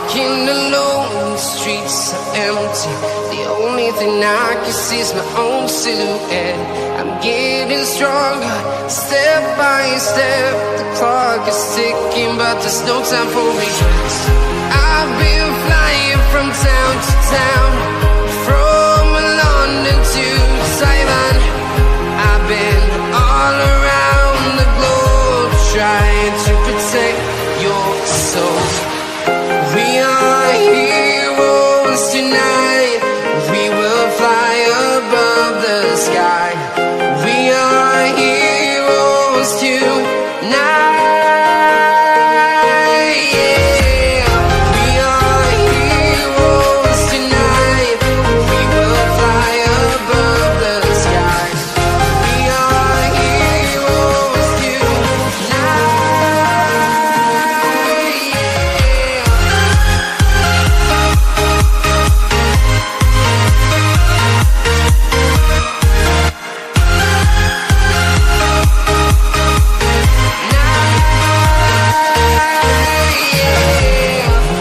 walking alone, the streets are empty. The only thing I can see is my own silhouette. I'm getting stronger, step by step. The clock is ticking, but there's no time for regrets. I've been flying from town to town, from London to Taiwan. I've been all around the globe, trying to protect your soul. We are heroes tonight. We will fly above the sky. We are heroes tonight. Yeah. We are heroes tonight. We will fly above the sky. We are heroes tonight.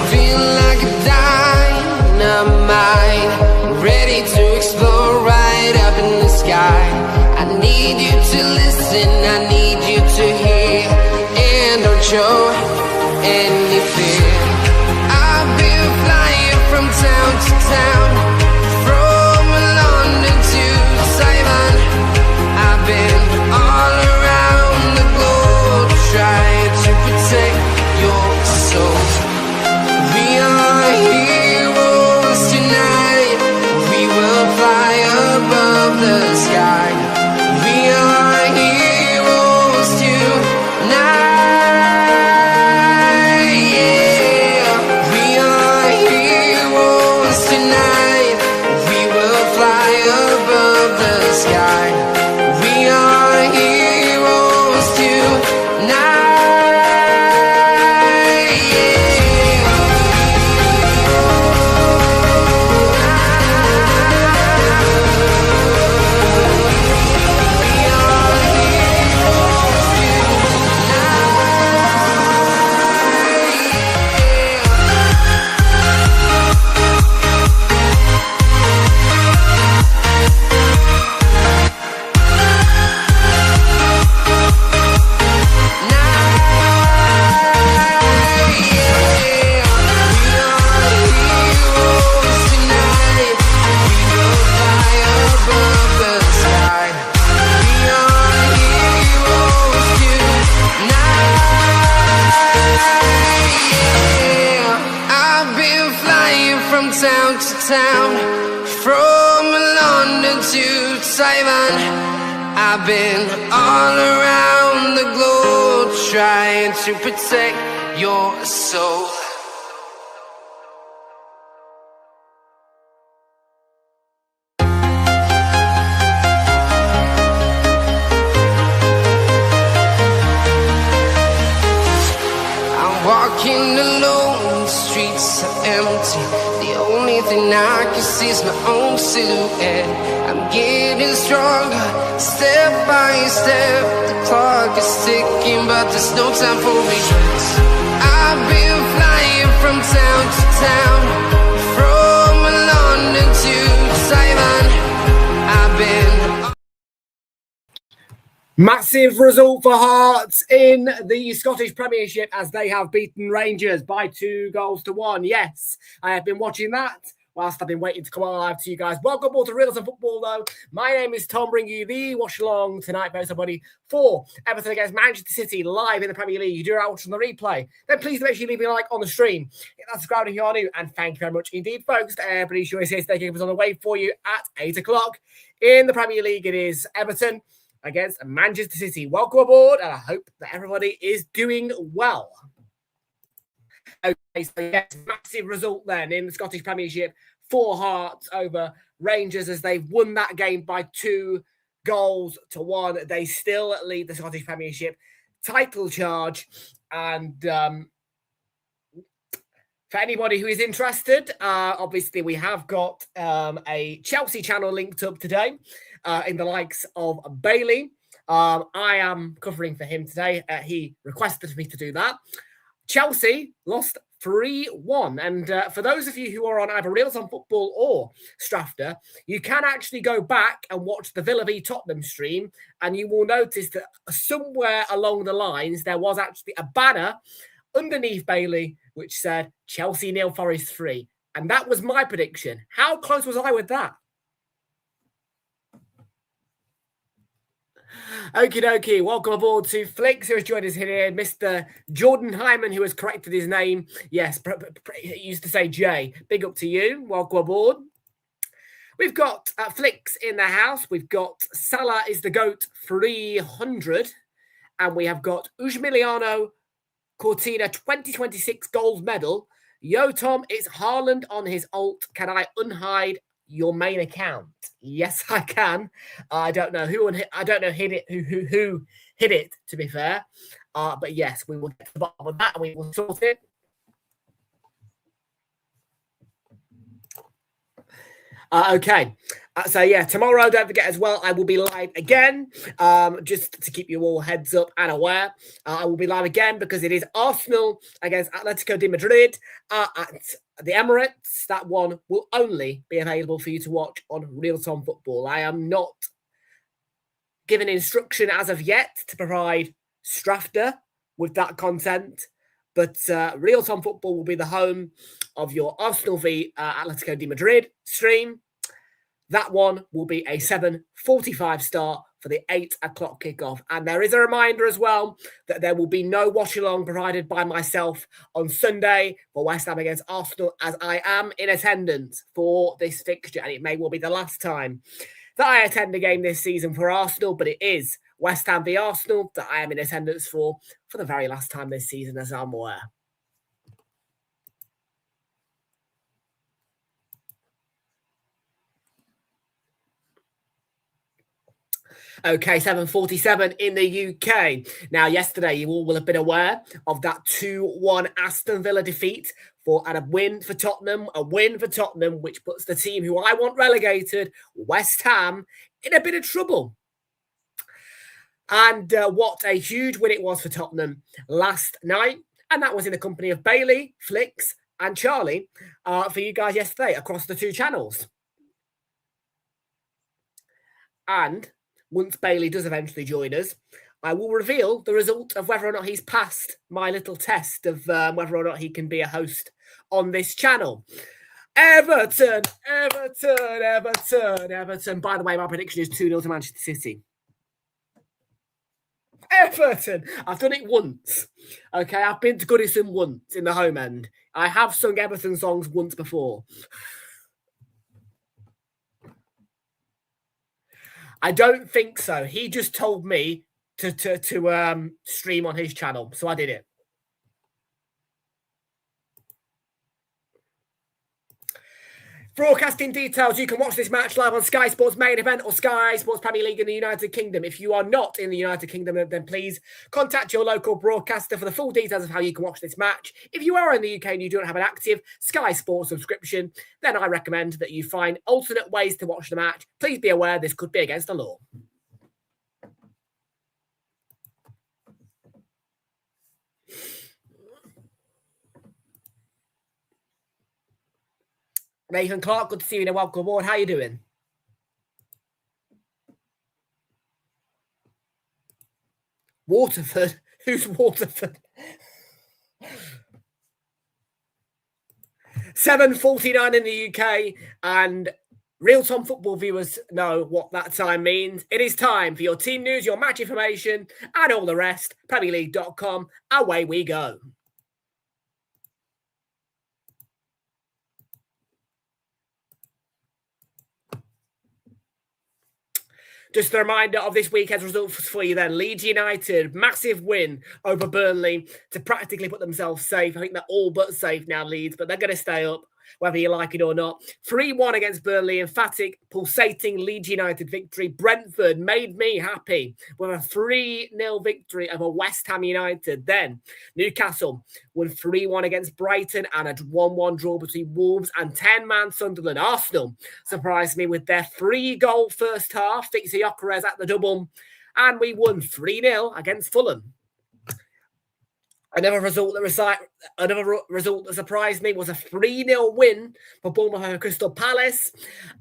Feel like a dynamite, ready to explode right up in the sky. I need you to listen, I need you to hear, and don't show any fear. I've been flying from town to town, from London to Taiwan. I've been all around the globe, trying to protect your soul. We are heroes tonight. We will fly above the sky. We are heroes tonight. Yeah. We are heroes tonight. We will fly above the sky. We are heroes tonight. Town to town, from London to Taiwan. I've been all around the globe, trying to protect your soul. I'm walking alone, the streets are empty. The only thing I can see is my own silhouette. I'm getting stronger, step by step. The clock is ticking, but there's no time for regrets. I've been flying from town to town, from London to Taiwan. I've been... Massive result for Hearts in the Scottish Premiership as they have beaten Rangers by 2-1. Yes, I have been watching that whilst I've been waiting to come on live to you guys. Welcome all to Realltom Football, though. My name is Tom, bringing you the watch-along tonight for everybody for Everton against Manchester City live in the Premier League. You do watch on the replay, then please make sure you leave me a like on the stream. Hit that subscribe if you are new, and thank you very much indeed, folks. Everybody sure is here today. Games on the way for you at 8 o'clock. In the Premier League, it is Everton against Manchester City. Welcome aboard, and I hope that everybody is doing well. Okay, so yes, massive result then in the Scottish Premiership for Hearts over Rangers as they've won that game by 2-1. They still lead the Scottish Premiership title charge, and for anybody who is interested, obviously we have got a Chelsea channel linked up today in the likes of Bailey. I am covering for him today. He requested me to do that. Chelsea lost 3-1. And for those of you who are on either Realltom Football or Strafter, you can actually go back and watch the Villa v Tottenham stream, and you will notice that somewhere along the lines there was actually a banner underneath Bailey which said Chelsea 0, Forest 3. And that was my prediction. How close was I with that? Okie dokie, welcome aboard to Flix, who has joined us here. Mr. Jordan Hyman, who has corrected his name. Yes, he used to say Jay. Big up to you. Welcome aboard. We've got Flix in the house. We've got Salah is the GOAT 300. And we have got Ujmiliano Cortina 2026 gold medal. Yo, Tom, it's Haaland on his alt. Can I unhide your main account? Yes, I can. I don't know who hit it, to be fair. But yes, we will get to the bottom of that and we will sort it. Okay. So yeah, tomorrow, don't forget as well, I will be live again. Just to keep you all heads up and aware, I will be live again because it is Arsenal against Atletico de Madrid at the Emirates. That one will only be available for you to watch on Realltom Football. I am not given instruction as of yet to provide Strafter with that content, but Realltom Football will be the home of your Arsenal v Atletico de Madrid stream. That one will be a 7:45 start for the 8 o'clock kickoff. And there is a reminder as well that there will be no watch-along provided by myself on Sunday for West Ham against Arsenal, as I am in attendance for this fixture. And it may well be the last time that I attend a game this season for Arsenal, but it is West Ham v Arsenal that I am in attendance for the very last time this season, as I'm aware. Okay, 7:47 in the UK. Now, yesterday, you all will have been aware of that 2-1 Aston Villa defeat and a win for Tottenham, which puts the team who I want relegated, West Ham, in a bit of trouble. And what a huge win it was for Tottenham last night. And that was in the company of Bailey, Flix, and Charlie for you guys yesterday across the two channels. And once Bailey does eventually join us, I will reveal the result of whether or not he's passed my little test of whether or not he can be a host on this channel. Everton. By the way, my prediction is 2-0 to Manchester City. Everton. I've done it once. Okay, I've been to Goodison once in the home end. I have sung Everton songs once before. I don't think so. He just told me to stream on his channel, so I did it. Broadcasting details. You can watch this match live on Sky Sports Main Event or Sky Sports Premier League in the United Kingdom. If you are not in the United Kingdom, then please contact your local broadcaster for the full details of how you can watch this match. If you are in the UK and you don't have an active Sky Sports subscription, then I recommend that you find alternate ways to watch the match. Please be aware this could be against the law. Nathan Clark, good to see you and welcome aboard. How are you doing? Waterford? Who's Waterford? 7:49 in the UK, and Realltom Football viewers know what that time means. It is time for your team news, your match information, and all the rest. PremierLeague.com. Away we go. Just a reminder of this weekend's results for you then. Leeds United, massive win over Burnley to practically put themselves safe. I think they're all but safe now, Leeds, but they're going to stay up, whether you like it or not. 3-1 against Burnley. Emphatic, pulsating Leeds United victory. Brentford made me happy with a 3-0 victory over West Ham United. Then Newcastle won 3-1 against Brighton and a 1-1 draw between Wolves and 10-man Sunderland. Arsenal surprised me with their 3-goal first half. Fixture at the double. And we won 3-0 against Fulham. Another result that surprised me was a 3-0 win for Bournemouth over Crystal Palace,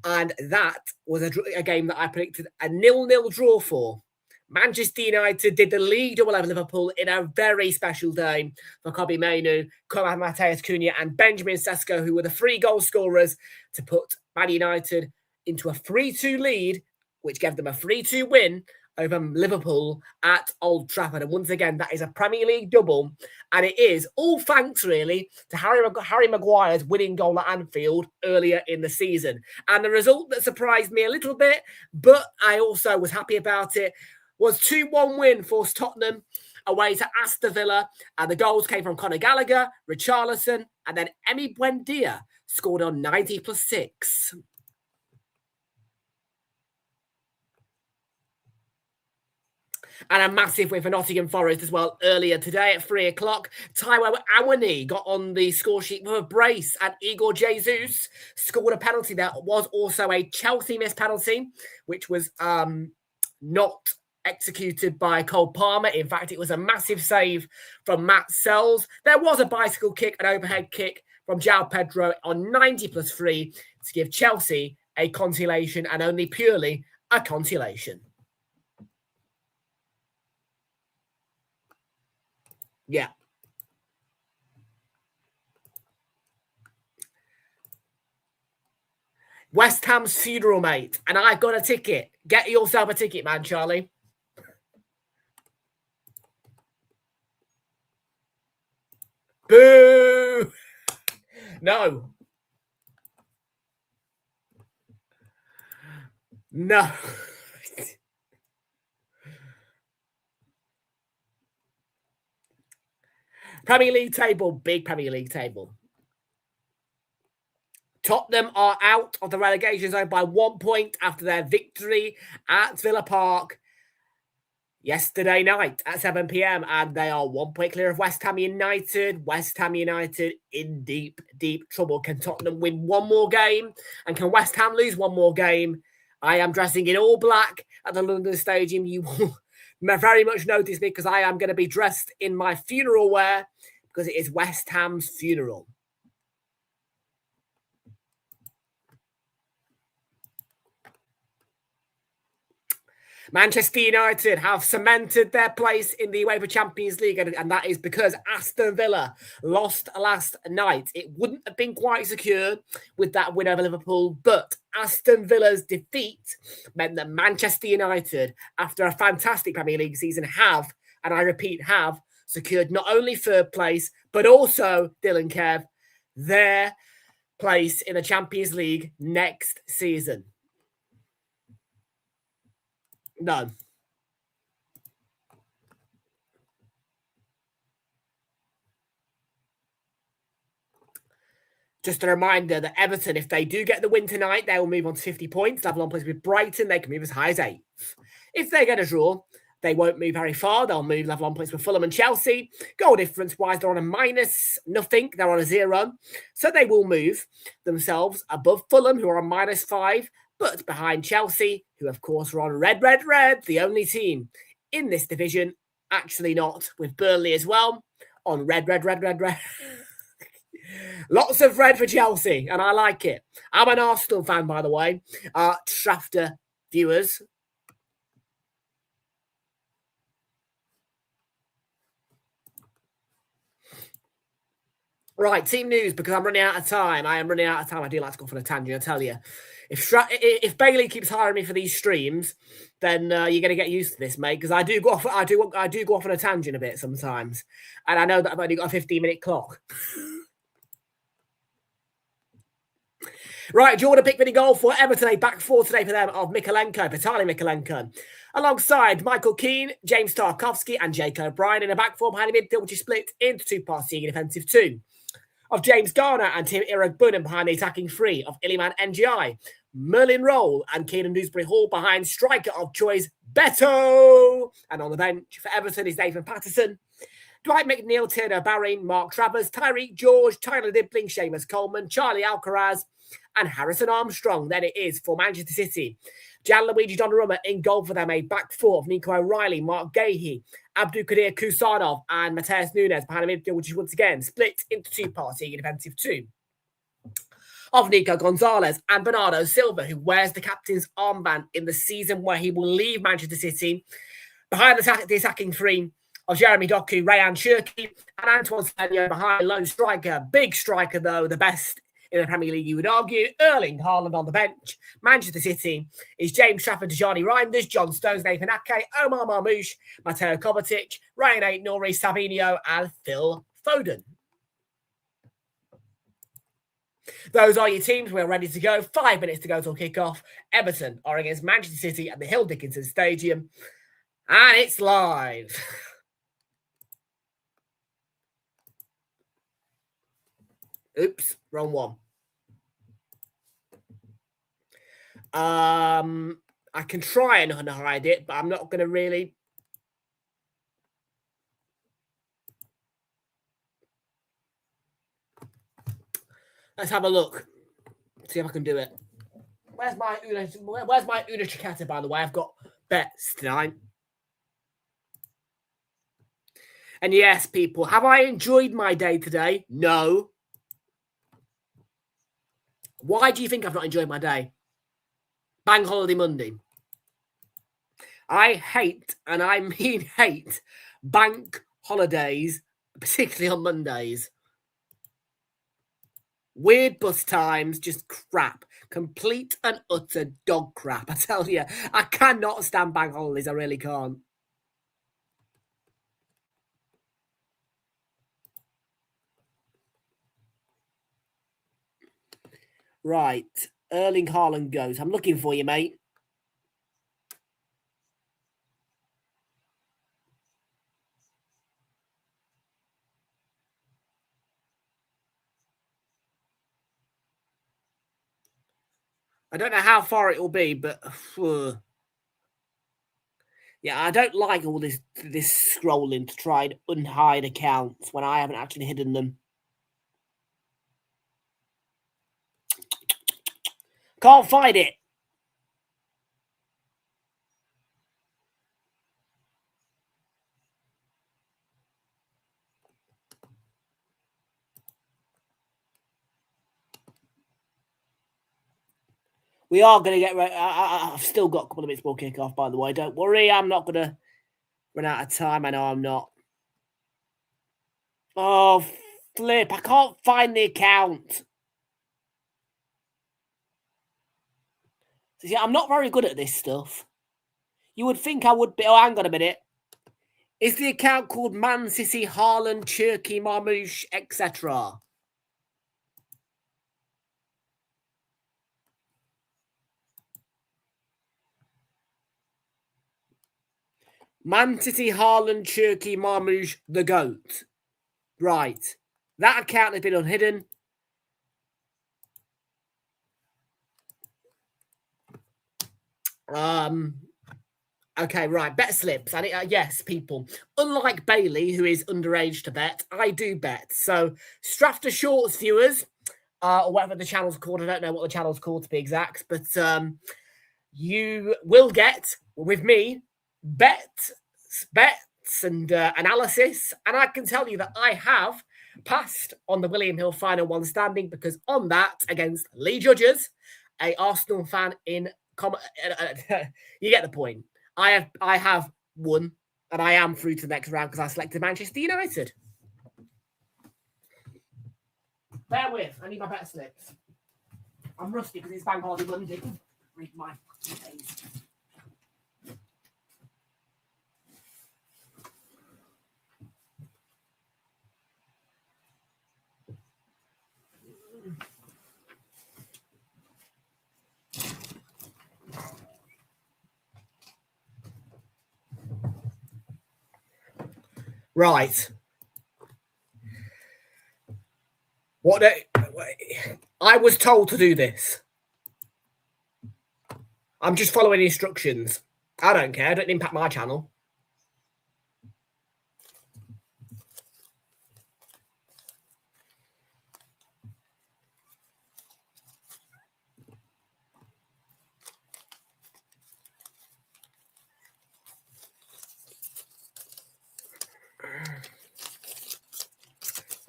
and that was a game that I predicted a 0-0 draw for. Manchester United did the league double over Liverpool in a very special day for Kobbie Mainoo, Mateus Cunha, and Benjamin Sesko, who were the 3 goal scorers to put Man United into a 3-2 lead, which gave them a 3-2 win over Liverpool at Old Trafford. And once again, that is a Premier League double. And it is all thanks, really, to Harry Maguire's winning goal at Anfield earlier in the season. And the result that surprised me a little bit, but I also was happy about it, was 2-1 win for Tottenham away to Aston Villa. And the goals came from Conor Gallagher, Richarlison, and then Emi Buendia scored on 90+6. And a massive win for Nottingham Forest as well earlier today at 3 o'clock. Taiwo Awoniyi got on the score sheet with a brace, and Igor Jesus scored a penalty. There was also a Chelsea missed penalty, which was not executed by Cole Palmer. In fact, it was a massive save from Matt Sells. There was a bicycle kick, an overhead kick from João Pedro on 90+3 to give Chelsea a consolation, and only purely a consolation. Yeah. West Ham's funeral, mate. And I've got a ticket. Get yourself a ticket, man, Charlie. Boo! No. No. Premier League table, big Premier League table. Tottenham are out of the relegation zone by 1 point after their victory at Villa Park yesterday night at 7 p.m. And they are 1 point clear of West Ham United. West Ham United in deep, deep trouble. Can Tottenham win one more game? And can West Ham lose one more game? I am dressing in all black at the London Stadium. You will very much notice me because I am going to be dressed in my funeral wear because it is West Ham's funeral. Manchester United have cemented their place in the UEFA Champions League, and that is because Aston Villa lost last night. It wouldn't have been quite secure with that win over Liverpool, but Aston Villa's defeat meant that Manchester United, after a fantastic Premier League season, have, and I repeat, have secured not only third place, but also, Dylan Kev, their place in the Champions League next season. No. Just a reminder that Everton, if they do get the win tonight, they will move on to 50 points, level on points with Brighton. They can move as high as 8th. If they get a draw, they won't move very far. They'll move level on points with Fulham and Chelsea. Goal difference-wise, they're on a -0. They're on a 0. So they will move themselves above Fulham, who are on -5. But behind Chelsea, who of course are on red, the only team in this division, actually not, with Burnley as well, on red. Lots of red for Chelsea, and I like it. I'm an Arsenal fan, by the way. Shafter viewers. Right, team news, because I'm running out of time. I am running out of time. I do like to go off on a tangent, I tell you. If Bailey keeps hiring me for these streams, then you're going to get used to this, mate. Because I do go off on a tangent a bit sometimes, and I know that I've only got a 15-minute clock. Right, Jordan Pickford in goal for Everton. A back four today for them of Vitaly Mikalenko, alongside Michael Keane, James Tarkowski, and Jake O'Brien in a back four behind the midfield, which is split into two parts, seeing defensive two of James Garner and Tim Iroegbunam behind the attacking three of Iliman Ndiaye, Merlin Roll, and Keenan Dewsbury Hall behind striker of choice Beto. And on the bench for Everton is Nathan Patterson. Dwight McNeil, Turner Barry, Mark Travers, Tyreek George, Tyler Dibling, Seamus Coleman, Charlie Alcaraz, and Harrison Armstrong. Then it is for Manchester City. Gianluigi Donnarumma in goal for them. A back four of Nico O'Reilly, Mark Gahey, Abdulkadir Kusanov, and Mateus Nunes behind the midfield, which is once again split into two parts, a defensive two of Nico Gonzalez and Bernardo Silva, who wears the captain's armband in the season where he will leave Manchester City. Behind the attacking three of Jeremy Doku, Rayan Cherki, and Antoine Semenyo behind lone striker. Big striker, though, the best in the Premier League, you would argue. Erling Haaland on the bench. Manchester City is James Trafford, Tijani Reinders, John Stones, Nathan Ake, Omar Marmoush, Mateo Kovacic, Ryan Aït-Nouri, Savinho, and Phil Foden. Those are your teams. We're ready to go. 5 minutes to go till kickoff. Everton are against Manchester City at the Hill Dickinson Stadium. And it's live. Oops, wrong one. I can try and hide it, but I'm not going to really. Let's have a look. See if I can do it. Where's my Una Chicata, by the way? I've got bets tonight. And yes, people, have I enjoyed my day today? No. Why do you think I've not enjoyed my day? Bank Holiday Monday. I hate, and I mean hate, bank holidays, particularly on Mondays. Weird bus times, just crap. Complete and utter dog crap. I tell you, I cannot stand bank holidays. I really can't. Right. Erling Haaland goes. I'm looking for you, mate. I don't know how far it will be, but yeah, I don't like all this scrolling to try and unhide accounts when I haven't actually hidden them. Can't find it. We are going to get... I've still got a couple of minutes before kick-off, by the way. Don't worry, I'm not going to run out of time. I know I'm not. Oh, flip. I can't find the account. See, I'm not very good at this stuff. You would think I would be... Oh, hang on a minute. Is the account called Man City, Haaland, Cherki, Marmoush, etc.? Man City, Haaland, Cherki, Marmoush, the GOAT. Right. That account has been unhidden. Okay, right. Bet slips. And yes, people. Unlike Bailey, who is underage to bet, I do bet. So, Strafter Shorts viewers, or whatever the channel's called. I don't know what the channel's called to be exact, but you will get, with me, bets and analysis. And I can tell you that I have passed on the William Hill final one standing, because on that, against Lee Judges, a Arsenal fan in... you get the point. I have won, and I am through to the next round because I selected Manchester United. Bear with, I need my bet slips. I'm rusty because it's Bank Holiday Monday. Read my days. Right. I was told to do this. I'm just following instructions. I don't care. It doesn't impact my channel.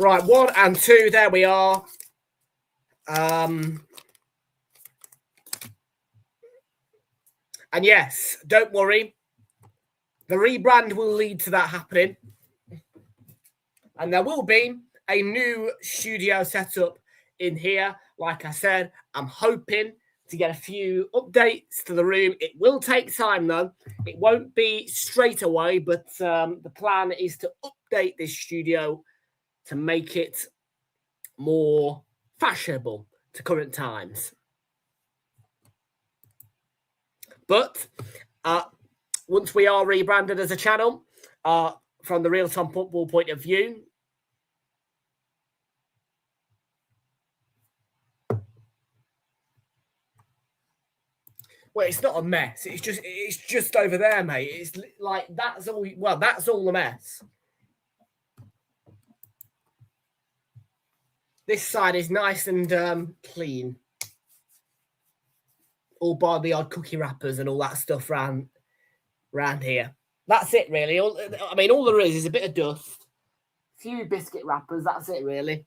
Right, 1 and 2. There we are. And yes, don't worry. The rebrand will lead to that happening. And there will be a new studio setup in here. Like I said, I'm hoping to get a few updates to the room. It will take time, though. It won't be straight away, but the plan is to update this studio to make it more fashionable to current times. But once we are rebranded as a channel, from the Realltom football point of view, well, it's not a mess. It's just over there, mate. It's like that's all. Well, that's all the mess. This side is nice and clean, all by the odd cookie wrappers and all that stuff around here. That's it, really. All there is a bit of dust, a few biscuit wrappers. That's it, really.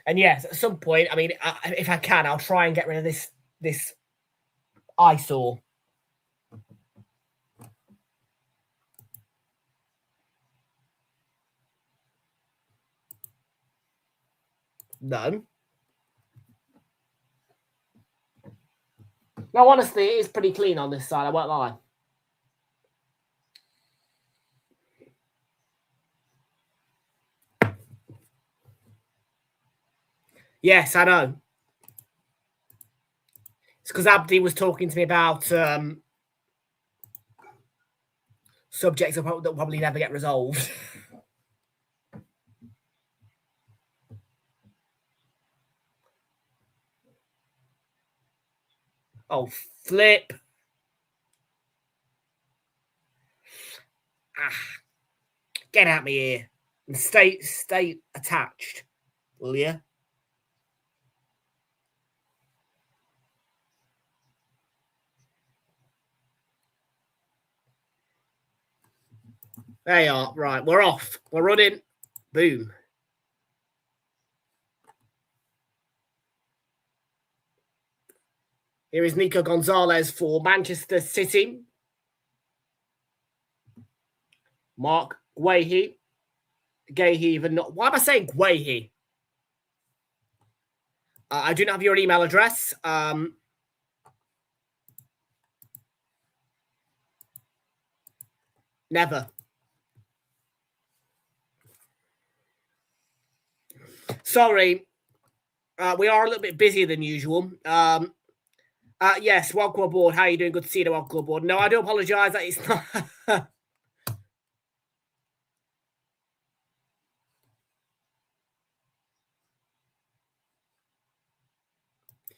And yes, at some point, if I can, I'll try and get rid of this eyesore. No. No, honestly, it is pretty clean on this side. I won't lie. Yes, I know. It's because Abdi was talking to me about subjects that will probably never get resolved. Oh, flip. Get out of my ear and stay attached, will you? There you are. Right, we're off. We're running. Boom. Here is Nico Gonzalez for Manchester City. Mark Guehi. even not. Why am I saying Guehi? I do not have your email address. Never. Sorry. We are a little bit busier than usual. Yes, welcome aboard. How are you doing? Good to see you. Welcome aboard. No, I do apologise that it's not.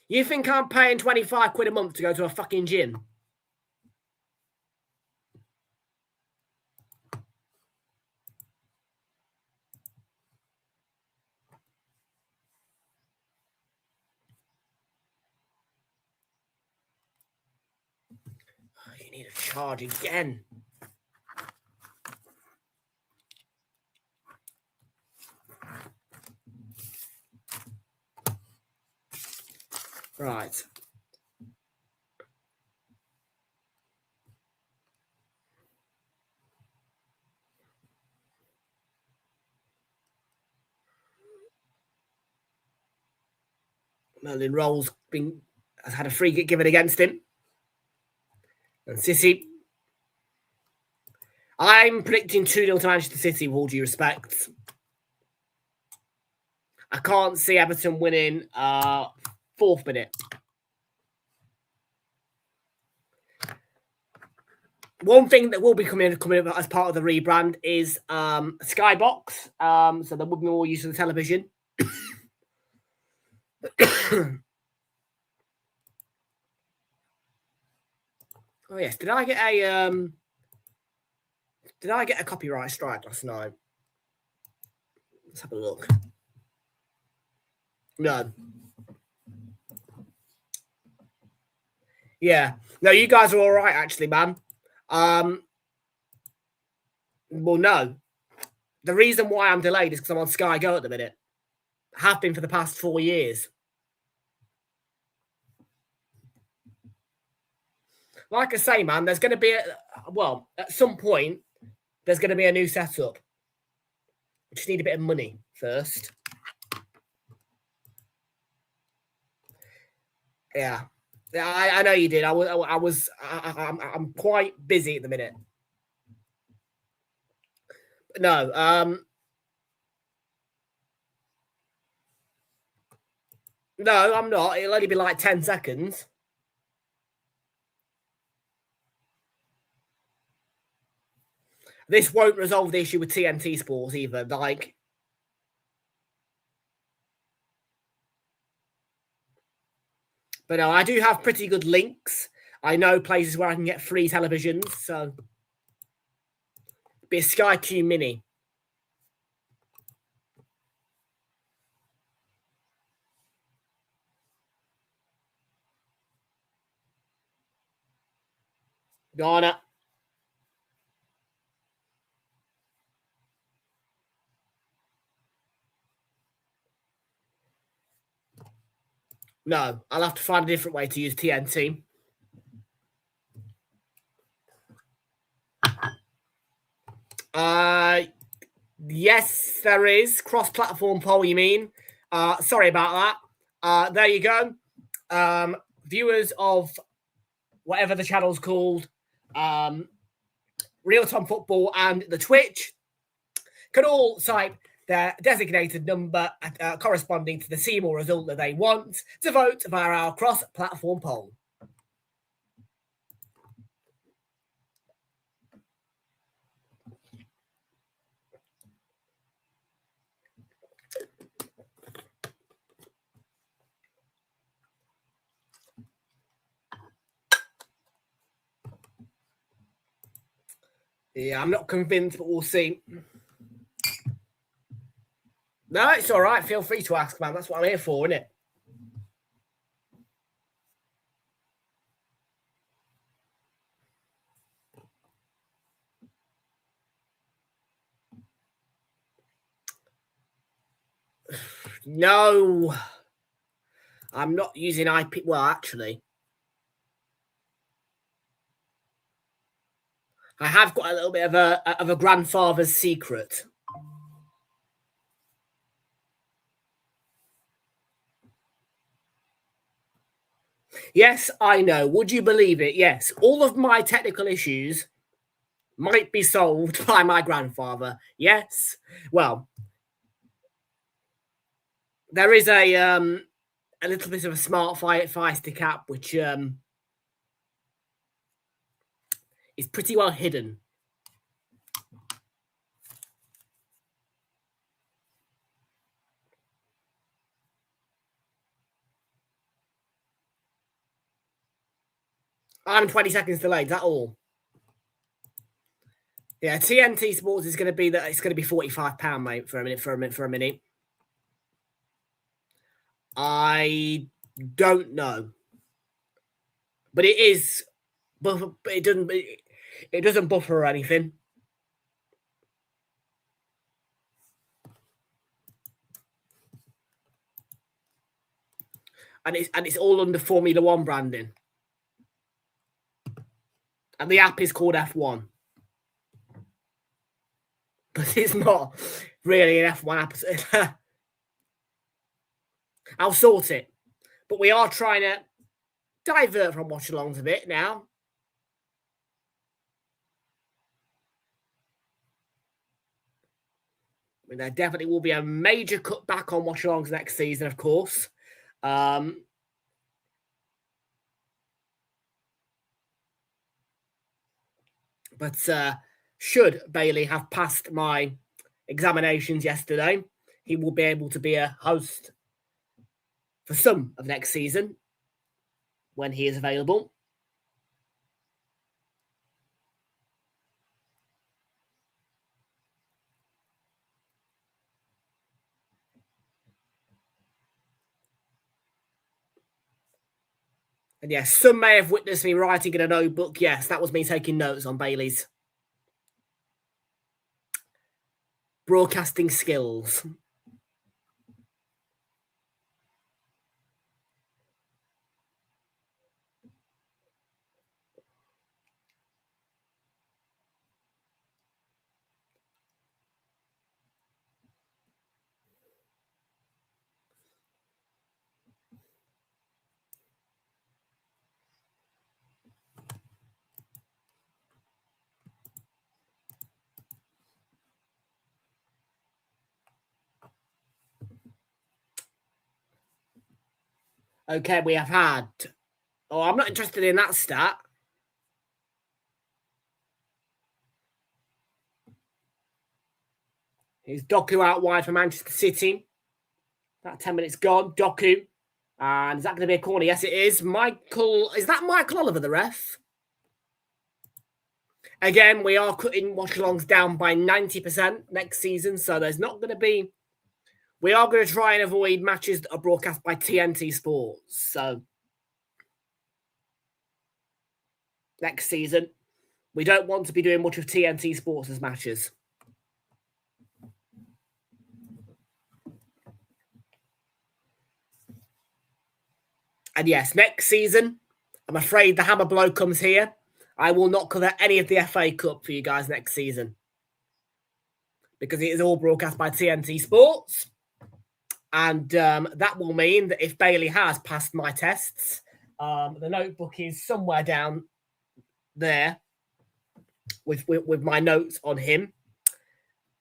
You think I'm paying 25 quid a month to go to a fucking gym? Oh, you need a charge again. Right. Merlin Rolls has had a free kick given against him. And City. I'm predicting 2-0 to Manchester City, with all due respect. I can't see Everton winning 4th minute. One thing that will be coming as part of the rebrand is Skybox. So there will be more use of the television. Oh yes, did I get a copyright strike last night? Let's have a look. No. Yeah. No, you guys are all right, actually, man. Well, no. The reason why I'm delayed is because I'm on Sky Go at the minute. Have been for the past 4 years. Like I say, man, there's going to be at some point, there's going to be a new setup. We just need a bit of money first. Yeah, I know you did. I'm quite busy at the minute. No, no, I'm not. It'll only be like 10 seconds. This won't resolve the issue with TNT Sports either. Like, but no, I do have pretty good links. I know places where I can get free televisions, so be a Sky Q Mini. Ghana. No, I'll have to find a different way to use TNT. Yes, there is. Cross-platform poll, you mean? Sorry about that. There you go. Viewers of whatever the channel's called, Realltom Football and the Twitch, can all type their designated number corresponding to the team or result that they want to vote via our cross-platform poll. Yeah, I'm not convinced, but we'll see. No, it's all right. Feel free to ask, man. That's what I'm here for, isn't it? No, I'm not using IP. Well, actually, I have got a little bit of a grandfather's secret. Yes, I know. Would you believe it? Yes, all of my technical issues might be solved by my grandfather. Yes. Well, there is a little bit of a smart fire stick app which is pretty well hidden. I'm 20 seconds delayed. Is that all? Yeah, TNT Sports is going to be that. It's going to be £45, mate, for a minute. I don't know, but it is buffer. It doesn't buffer or anything. And it's all under Formula One branding. And the app is called F1. But it's not really an F1 app. I'll sort it. But we are trying to divert from watch-alongs a bit now. I mean, there definitely will be a major cutback on watch-alongs next season, of course. But should Bailey have passed my examinations yesterday, he will be able to be a host for some of next season when he is available. And yes, some may have witnessed me writing in a notebook. Yes, that was me taking notes on Bailey's broadcasting skills. Okay, we have had... Oh, I'm not interested in that stat. Here's Doku out wide for Manchester City. That 10 minutes gone. Doku. And is that going to be a corner? Yes, it is. Michael... Is that Michael Oliver, the ref? Again, we are cutting watch-alongs down by 90% next season, so there's not going to be... We are going to try and avoid matches that are broadcast by TNT Sports. So next season, we don't want to be doing much of TNT Sports' matches. And yes, next season, I'm afraid the hammer blow comes here. I will not cover any of the FA Cup for you guys next season, because it is all broadcast by TNT Sports. And that will mean that if Bailey has passed my tests, the notebook is somewhere down there with my notes on him.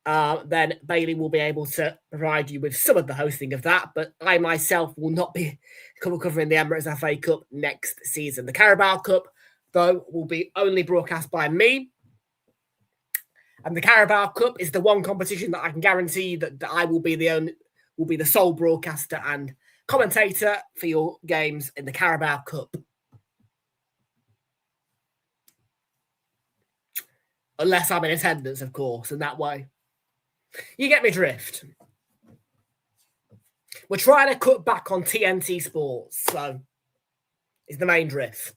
Then Bailey will be able to provide you with some of the hosting of that, but I myself will not be covering the Emirates FA Cup next season. The Carabao Cup, though, will be only broadcast by me. And the Carabao Cup is the one competition that I can guarantee that I will be the sole broadcaster and commentator for your games in the Carabao Cup. Unless I'm in attendance, of course, and that way. You get me drift. We're trying to cut back on TNT Sports, so it's the main drift.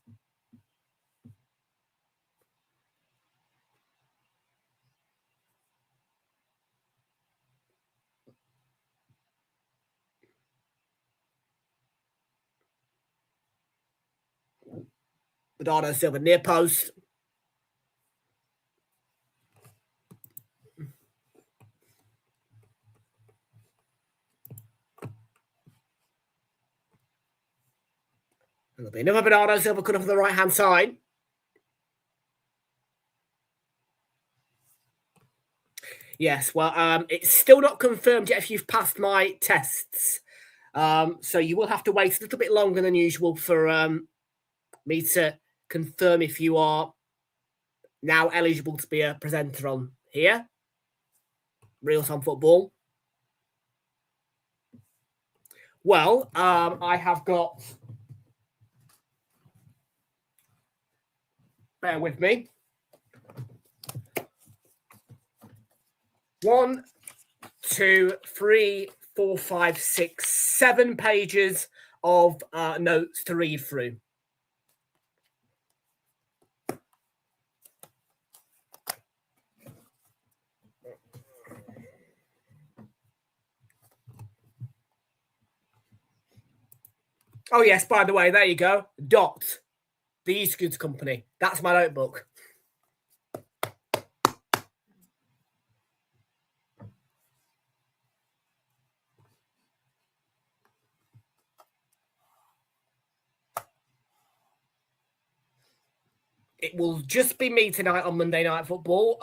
Bernardo Silva near post. There'll be another Bernardo Silva coming off the right-hand side. Yes, well, it's still not confirmed yet if you've passed my tests. So you will have to wait a little bit longer than usual for me to confirm if you are now eligible to be a presenter on here. Realltom Football. Well, I have got... Bear with me. 1, 2, 3, 4, 5, 6, 7 pages of notes to read through. Oh, yes, by the way, there you go. Dot. The East Goods Company. That's my notebook. It will just be me tonight on Monday Night Football.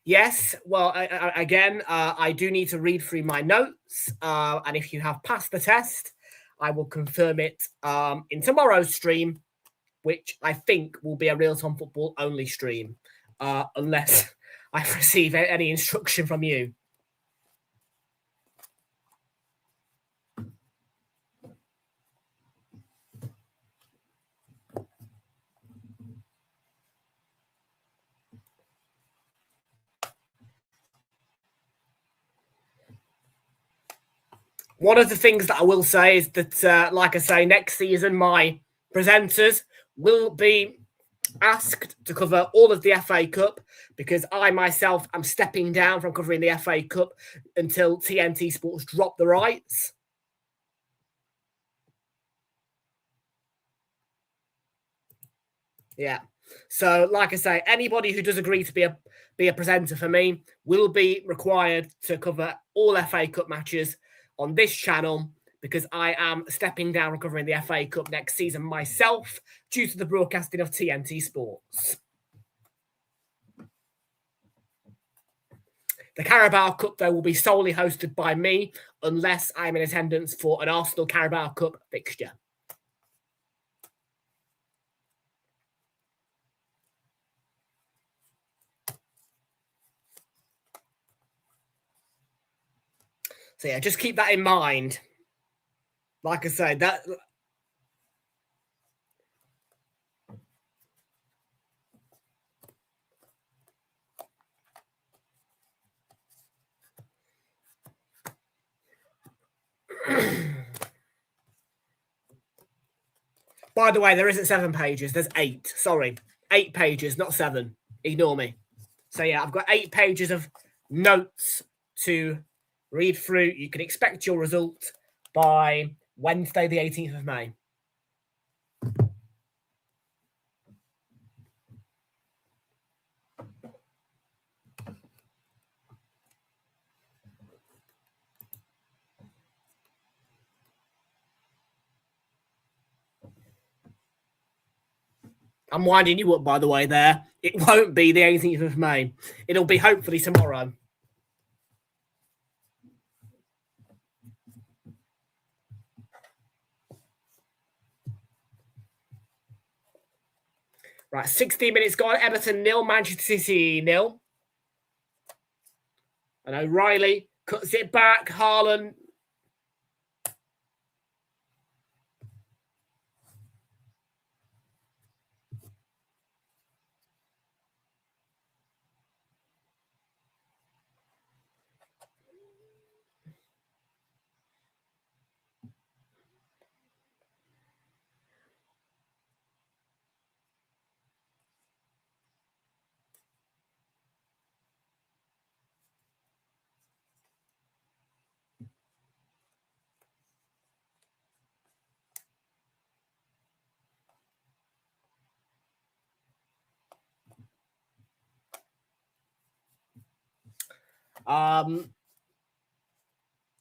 Yes, well, again, I do need to read through my notes. And if you have passed the test, I will confirm it in tomorrow's stream, which I think will be a Realltom Football only stream, unless I receive any instruction from you. One of the things that I will say is that, like I say, next season my presenters will be asked to cover all of the FA Cup because I myself am stepping down from covering the FA Cup until TNT Sports drop the rights. Yeah. So, like I say, anybody who does agree to be a presenter for me will be required to cover all FA Cup matches on this channel because I am stepping down from covering the FA Cup next season myself due to the broadcasting of TNT Sports. The Carabao Cup, though, will be solely hosted by me unless I'm in attendance for an Arsenal Carabao Cup fixture. So, yeah, just keep that in mind. Like I say, that... By the way, there isn't 7 pages. There's 8. Sorry. 8 pages, not 7. Ignore me. So, yeah, I've got 8 pages of notes to read through. You can expect your result by Wednesday, the 18th of May. I'm winding you up, by the way, there. It won't be the 18th of May. It'll be hopefully tomorrow. Right, 16 minutes gone. Everton 0, Manchester City 0. And O'Reilly cuts it back. Haaland.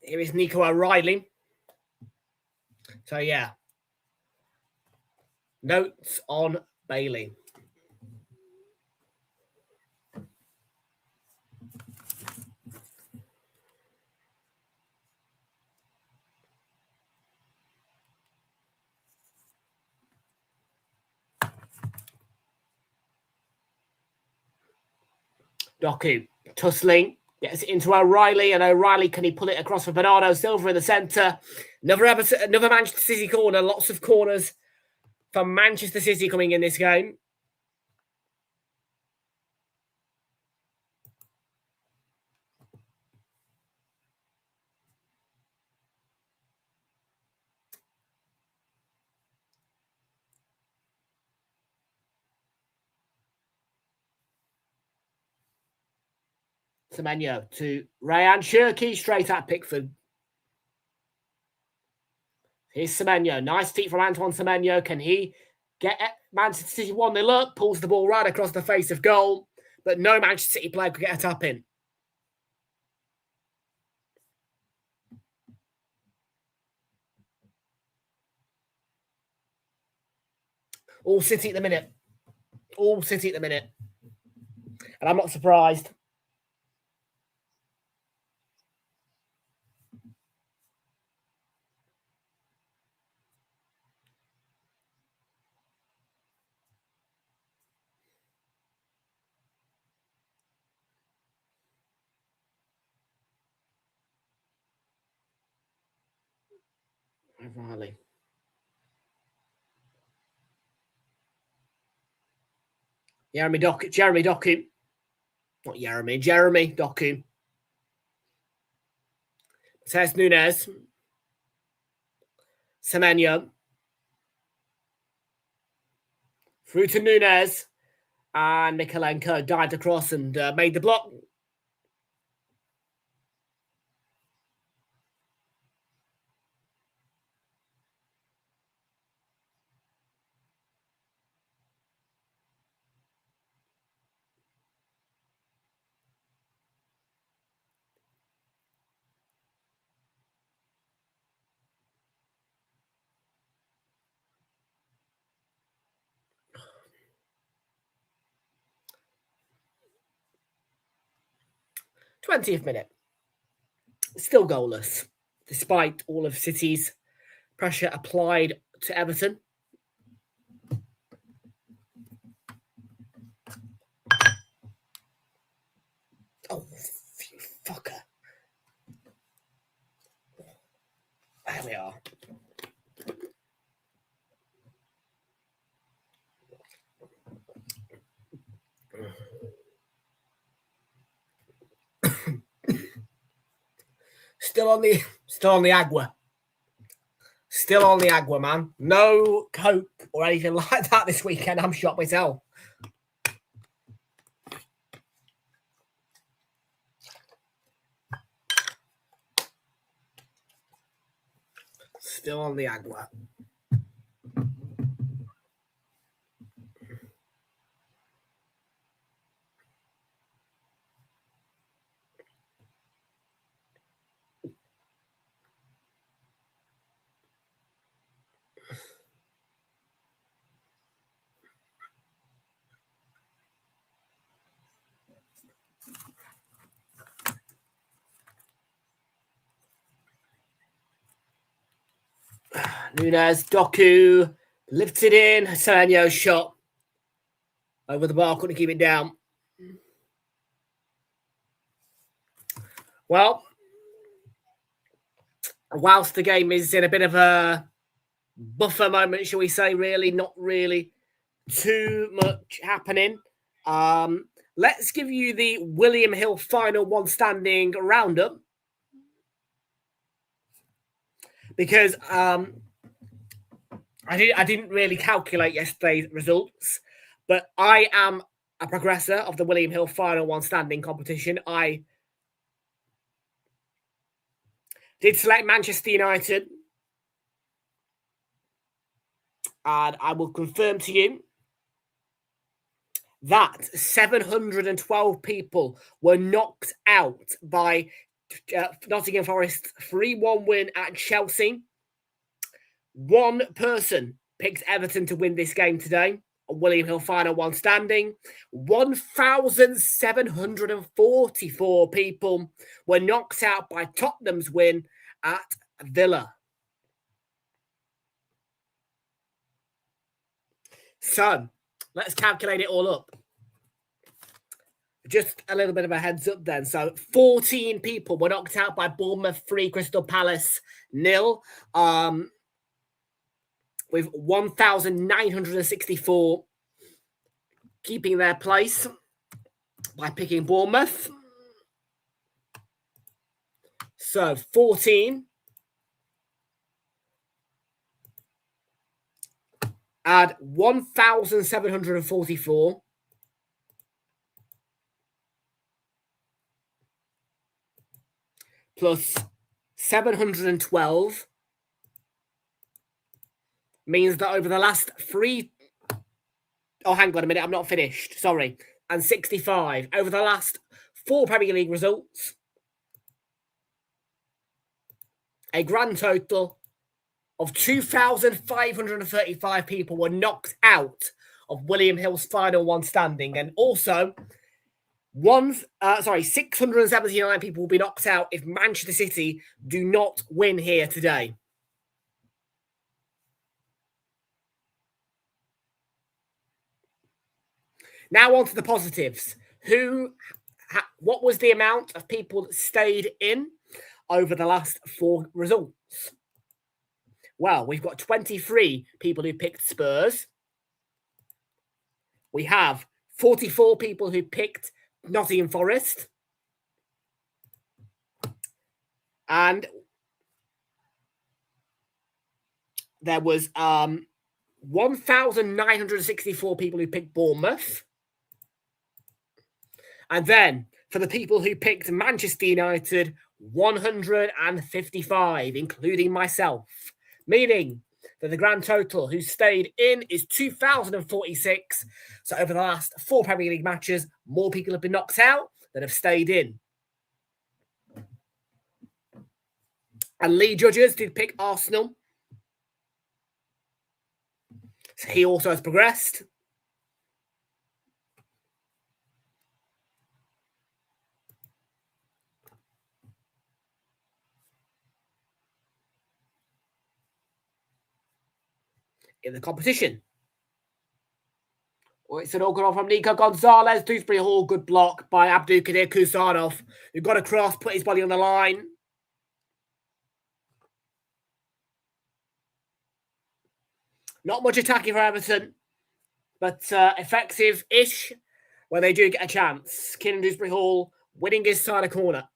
Here is Nico O'Reilly. So, yeah. Notes on Bailey. Doku tussling, gets it into O'Reilly, and O'Reilly, can he pull it across for Bernardo Silva in the centre? Another Manchester City corner. Lots of corners from Manchester City coming in this game. Semenyo to Ryan Cherky, straight at Pickford. Here's Semenyo. Nice feet from Antoine Semenyo. Can he get Manchester City 1-0 up? Pulls the ball right across the face of goal, but no Manchester City player could get a tap in. All City at the minute. All City at the minute. And I'm not surprised. O'Reilly. Jeremy Doku. Not Jeremy Doku. Says Nunez. Semenyo. Through to Nunez. And Mikalenko dived across and made the block. th minute. Still goalless, despite all of City's pressure applied to Everton. Oh, you fucker. There we are. Still on the agua. Still on the agua, man. No coke or anything like that this weekend. I'm shocked myself. Still on the agua. Nunez, Doku, lifted in. Semenyo shot over the bar, couldn't keep it down. Well, whilst the game is in a bit of a buffer moment, shall we say, really, not really too much happening. Let's give you the William Hill final one standing roundup. Because I didn't really calculate yesterday's results, but I am a progressor of the William Hill final one standing competition. I did select Manchester United, and I will confirm to you that 712 people were knocked out by Nottingham Forest's 3-1 win at Chelsea. One person picked Everton to win this game today. A William Hill final one standing. 1,744 people were knocked out by Tottenham's win at Villa. So, let's calculate it all up. Just a little bit of a heads up then. So 14 people were knocked out by Bournemouth 3, Crystal Palace 0. With 1,964 keeping their place by picking Bournemouth. So 14. Add 1,744. Plus 712 means that over the last 3... Oh, hang on a minute. I'm not finished. Sorry. And 65. Over the last 4 Premier League results, a grand total of 2,535 people were knocked out of William Hill's final one standing. And also... 679 people will be knocked out if Manchester City do not win here today. Now on to the positives. What was the amount of people that stayed in over the last 4 results? Well, we've got 23 people who picked Spurs. We have 44 people who picked Nottingham Forest. And there was 1,964 people who picked Bournemouth. And then for the people who picked Manchester United, 155, including myself. Meaning that the grand total who stayed in is 2,046. So over the last 4 Premier League matches, more people have been knocked out than have stayed in. And Lee Judges did pick Arsenal. So he also has progressed. In the competition. Oh, it's an all goal from Nico Gonzalez. Dewsbury Hall, good block by Abdulkadir Kusanov, who got across, put his body on the line. Not much attacking for Everton, but effective-ish when they do get a chance. Keenan Dewsbury Hall winning his side of corner.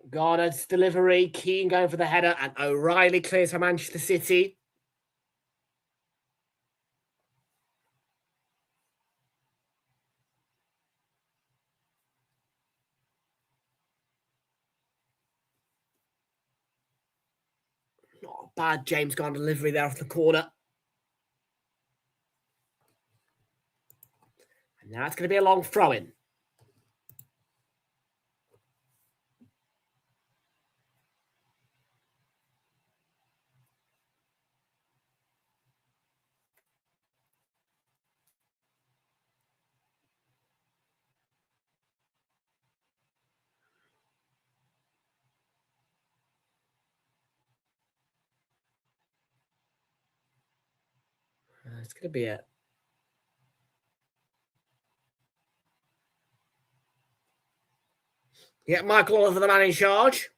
Garner's delivery, Keane going for the header, and O'Reilly clears for Manchester City. Not a bad James Garner delivery there off the corner. And now it's going to be a long throw-in. It's going to be it. Yeah, Michael Oliver, the man in charge.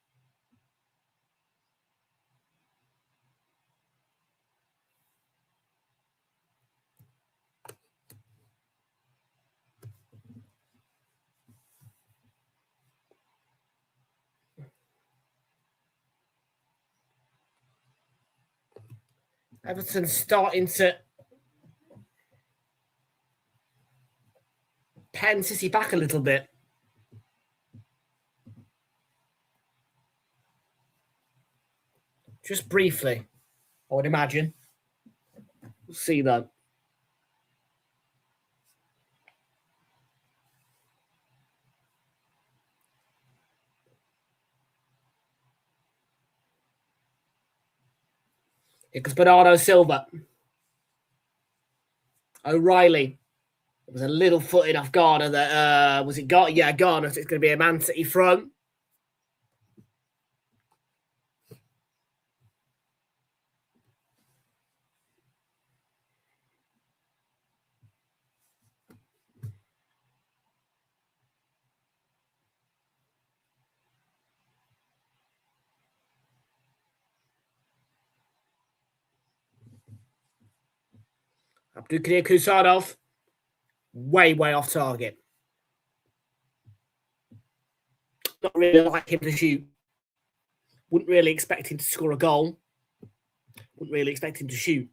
Everton starting to pen City back a little bit. Just briefly, I would imagine. We'll see that. It was Bernardo Silva. O'Reilly. It was a little footed off Garner. That was it Garner? Yeah, Garner. So it's going to be a Man City throw. Abdulkadir Kusanov, way off target. Not really like him to shoot. Wouldn't really expect him to score a goal. Wouldn't really expect him to shoot.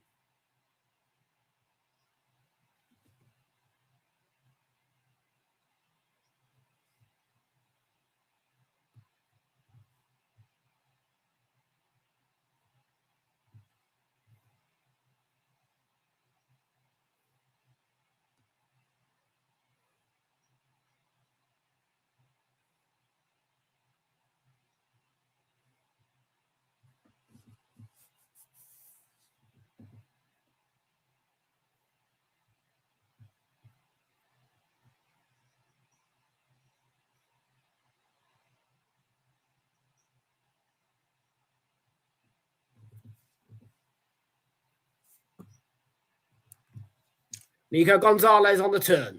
Nico Gonzalez on the turn.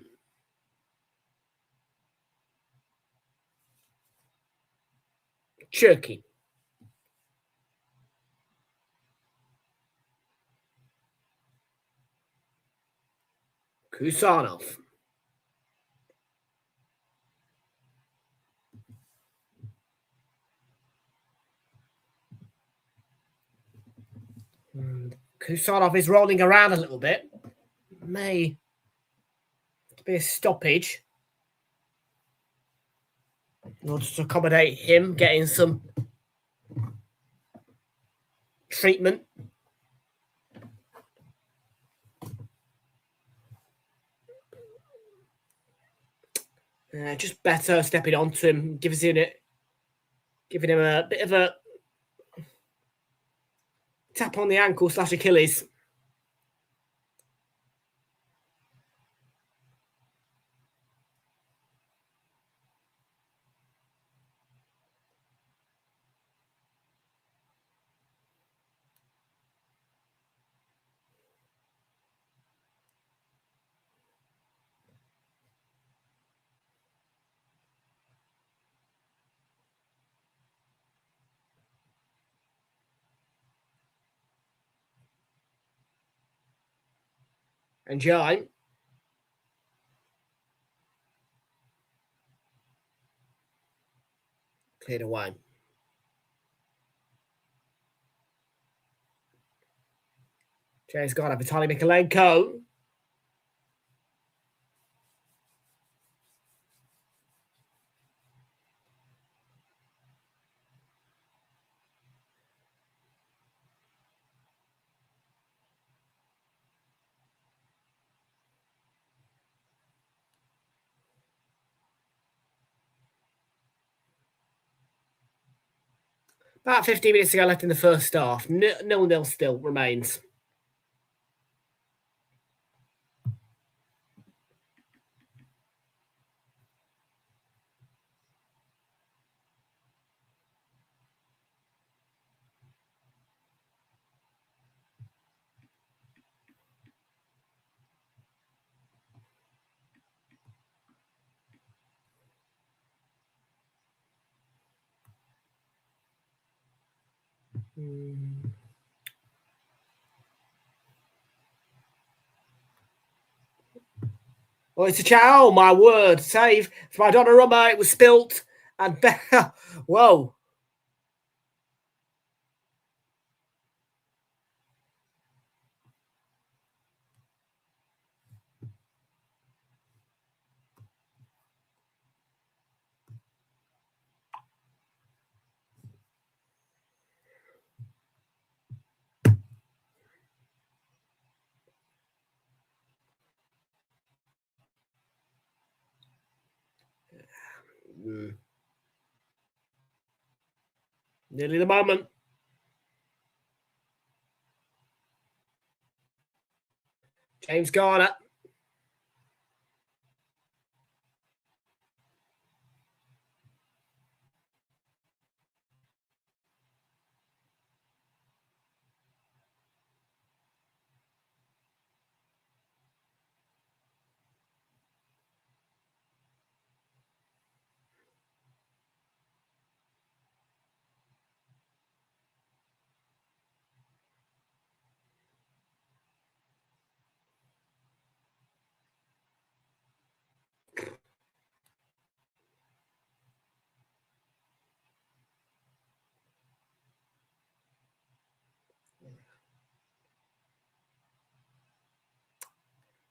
Cherky. Kusanov. Kusanov is rolling around a little bit. May be a stoppage in order to accommodate him getting some treatment. Just better stepping onto him, giving him a bit of a tap on the ankle / Achilles. And Jai. Cleared away. Jai's got Vitaly Mikalenko. About 15 minutes to go left in the first half. 0-0 still remains. Well, it's a chow, my word. Save by Donnarumma. It was spilt. And whoa. Nearly the moment. James Garner.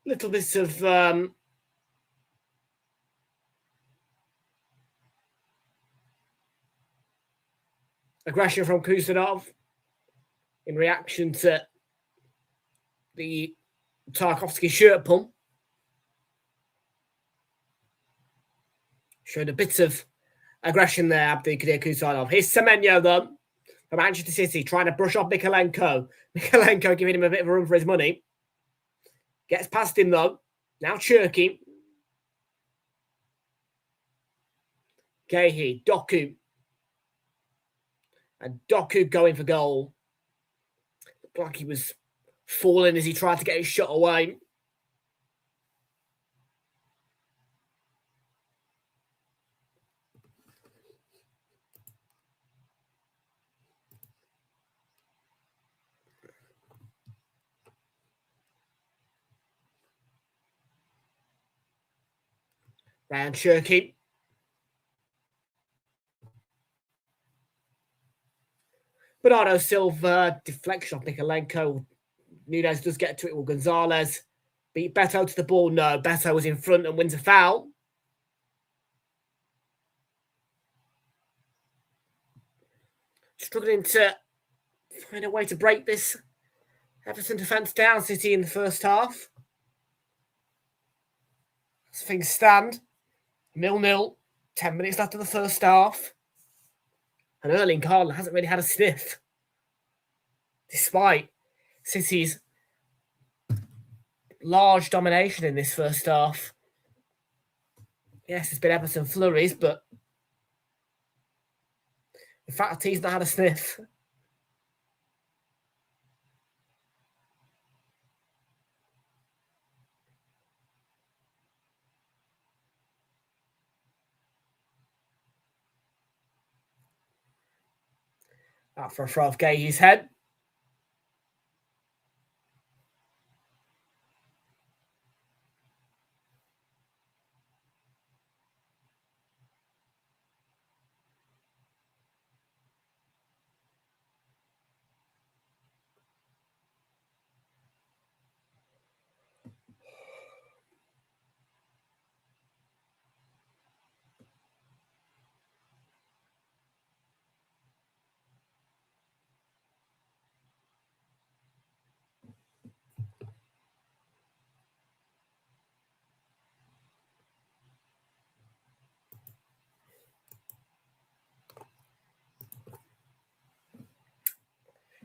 Little bits of aggression from Kusanov in reaction to the Tarkovsky shirt pump. Showed a bit of aggression there, Abdulkadir Kusanov. Here's Semenyo, though, from Manchester City, trying to brush off Mikalenko. Mikalenko giving him a bit of a run for his money. Gets past him, though. Now Cherky. Gehi, Doku. And Doku going for goal. Looked like he was falling as he tried to get his shot away. And Shirky. Bernardo Silva, deflection off Nikolenko. Nunez does get to it with Gonzalez. Beat Beto to the ball. No, Beto was in front and wins a foul. Struggling to find a way to break this Everton defence down. City in the first half. As things stand, 0-0. 10 minutes left of the first half. And Erling Haaland hasn't really had a sniff. Despite City's large domination in this first half. Yes, there's been Everton flurries, but the fact that he's not had a sniff. Out for a throw off Gay's head.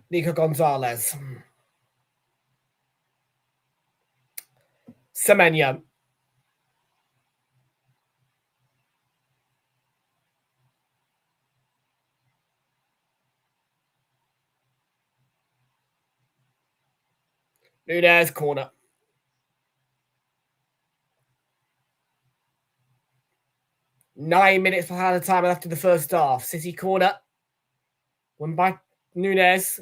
Nico Gonzalez. Semenyo. Nunez, corner. Nine minutes behind the time left in the first half. City corner. Won by Nunez.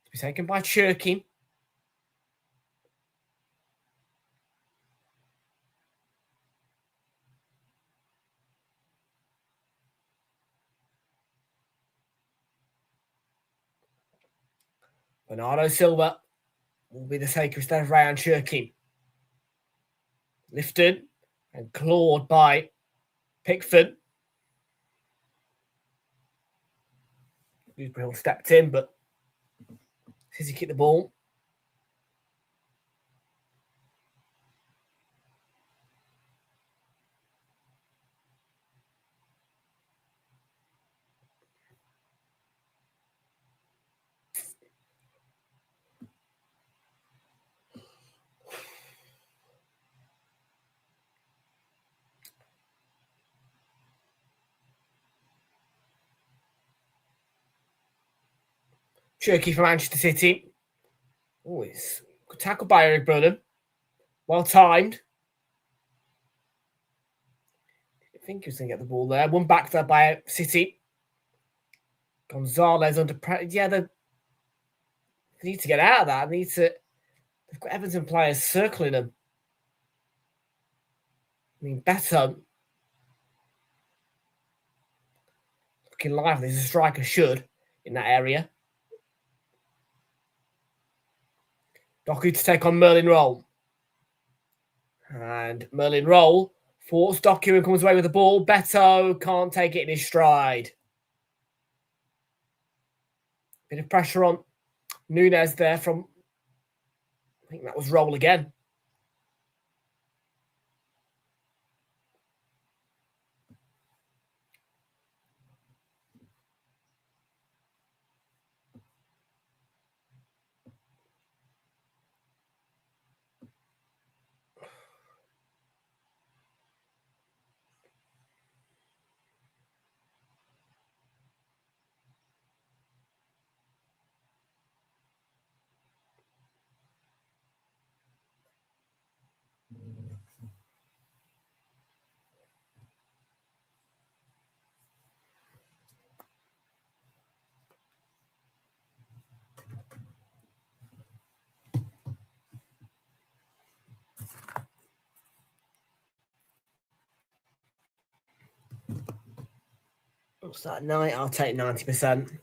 To be taken by Cherky. Bernardo Silva will be the taker instead of Ryan Cherky. Lifted and clawed by Pickford. Newsbrill stepped in, but City kicked the ball. Cherky for Manchester City. Oh, it's good tackle by Eric Burnham. Well timed. I think he was going to get the ball there. One back there by City. Gonzalez under pressure. Yeah, they need to get out of that. They've got Everton players circling them. I mean, Beto. Looking lively as a striker should in that area. Doku to take on Merlin Roll. And Merlin Roll thwarts Doku and comes away with the ball. Beto can't take it in his stride. Bit of pressure on Nunez there from, I think that was Roll again. What's that? 9? I'll take 90%.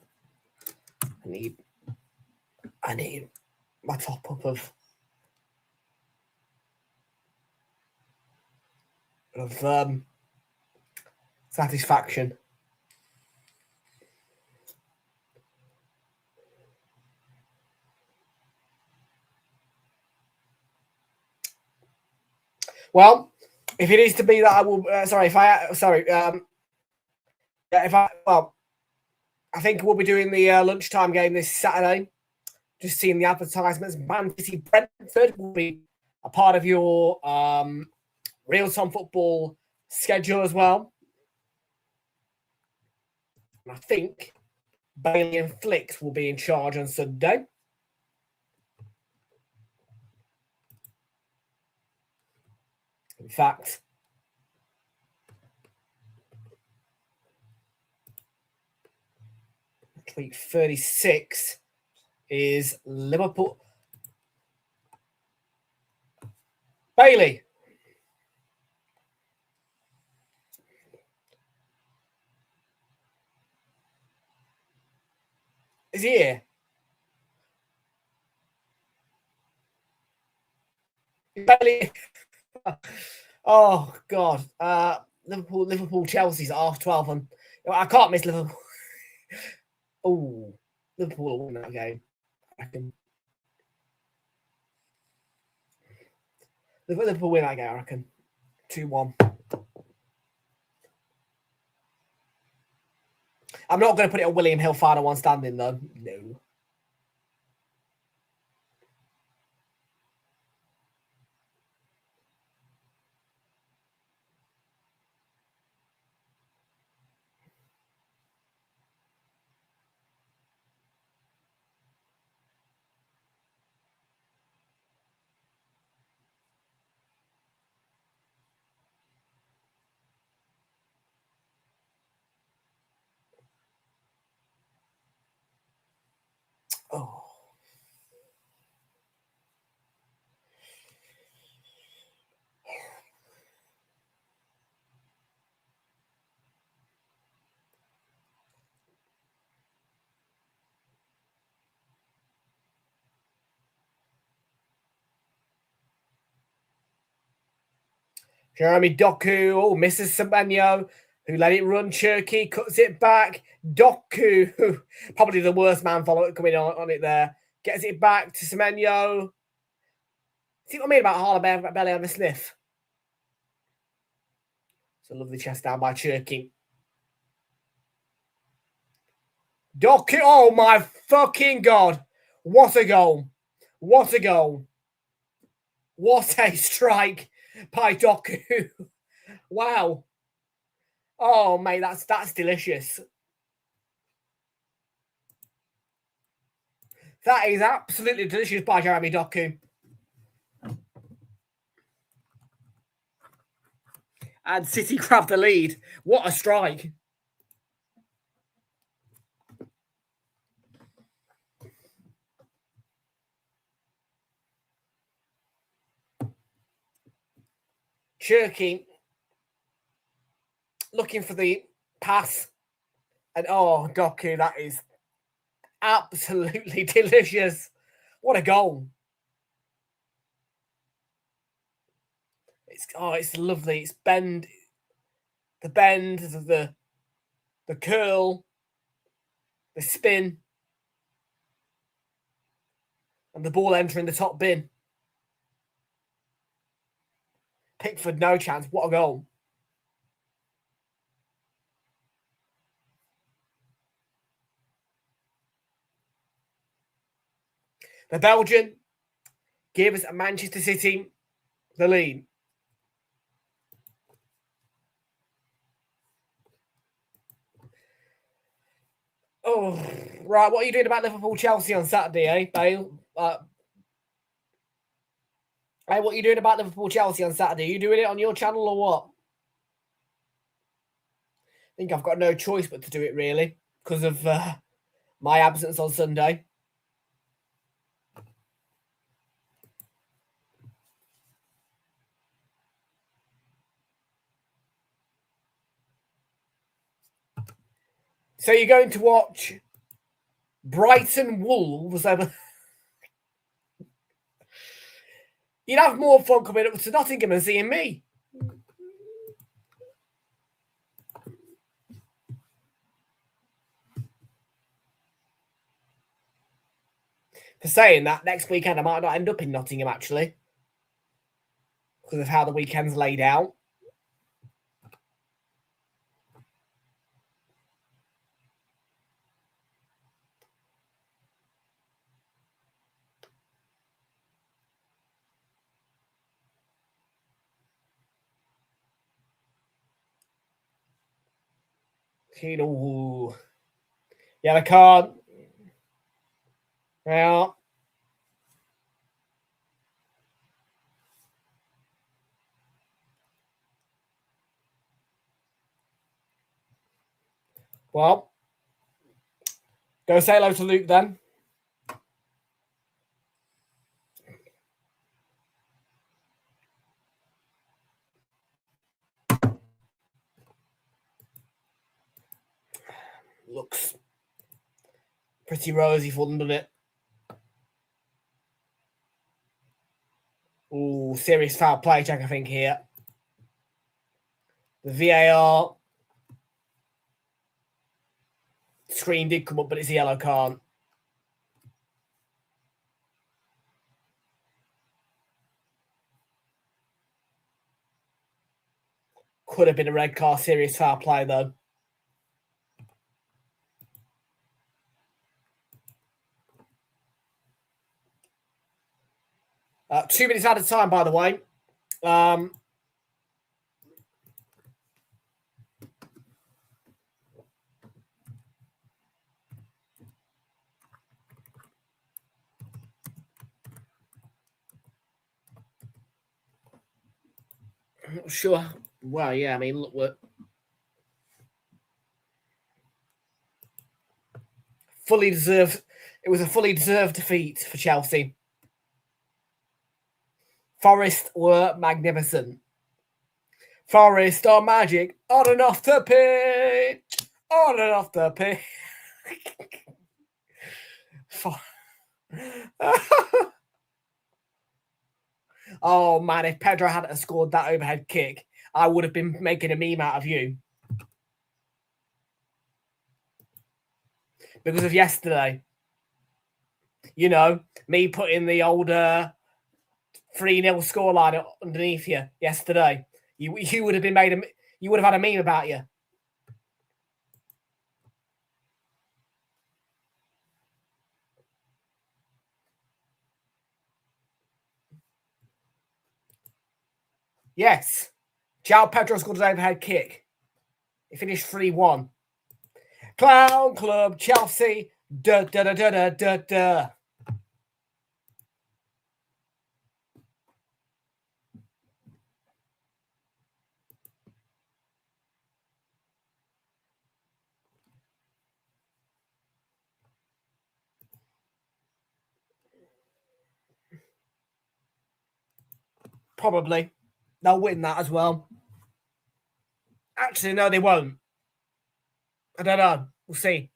I need my top up of satisfaction. Well, if it is to be that, I will. I think we'll be doing the lunchtime game this Saturday. Just seeing the advertisements. Man City Brentford will be a part of your Realltom football schedule as well. And I think Bailey and Flicks will be in charge on Sunday. In fact, week 36 is Liverpool. Bailey. Is he here? Bailey. Oh God. Liverpool, Chelsea's at 12:30. And I can't miss Liverpool. Oh, Liverpool will win that game. I reckon. Liverpool win that game, I reckon. 2-1. I'm not going to put it on William Hill final one standing though. No. Oh. Jeremy Doku, misses Semenyo, who let it run. Cherky cuts it back. Doku, probably the worst man follow coming on it there. Gets it back to Semenyo. See what I mean about Harler belly on the sniff? It's a lovely chest down by Cherky. Doku, oh my fucking God. What a goal. What a goal. What a strike by Doku. Wow. Oh, mate, that's delicious. That is absolutely delicious by Jeremy Doku. And City grabbed the lead. What a strike. Cherky looking for the pass. And oh, Doku, that is absolutely delicious. What a goal. It's lovely. It's bend, the curl, the spin, and the ball entering the top bin. Pickford, no chance. What a goal. The Belgian gives Manchester City the lead. Oh, right. What are you doing about Liverpool-Chelsea on Saturday, eh, Bale? Hey, what are you doing about Liverpool-Chelsea on Saturday? Are you doing it on your channel or what? I think I've got no choice but to do it, really, because of my absence on Sunday. So you're going to watch Brighton Wolves over... You'd have more fun coming up to Nottingham and seeing me. For saying that, next weekend I might not end up in Nottingham, actually. Because of how the weekend's laid out. Ooh. Yellow card. Well. Well. Go say hello to Luke then. Looks pretty rosy for them, doesn't it? Ooh, serious foul play check, I think, here. The VAR screen did come up, but it's a yellow card. Could have been a red card, serious foul play, though. Two minutes out of time, by the way. I'm not sure. Well, yeah, I mean, look, we're fully deserved. It was a fully deserved defeat for Chelsea. Forest were magnificent. Forest are magic on and off the pitch. On and off the pitch. Oh, man, if Pedro hadn't scored that overhead kick, I would have been making a meme out of you. Because of yesterday. You know, me putting the older 3-0 scoreline underneath you yesterday. You would have been you would have had a meme about you. Yes. João Pedro scored an overhead kick. He finished 3-1. Clown Club, Chelsea. Da da da da da da da. Probably. They'll win that as well. Actually, no, they won't. I don't know. We'll see.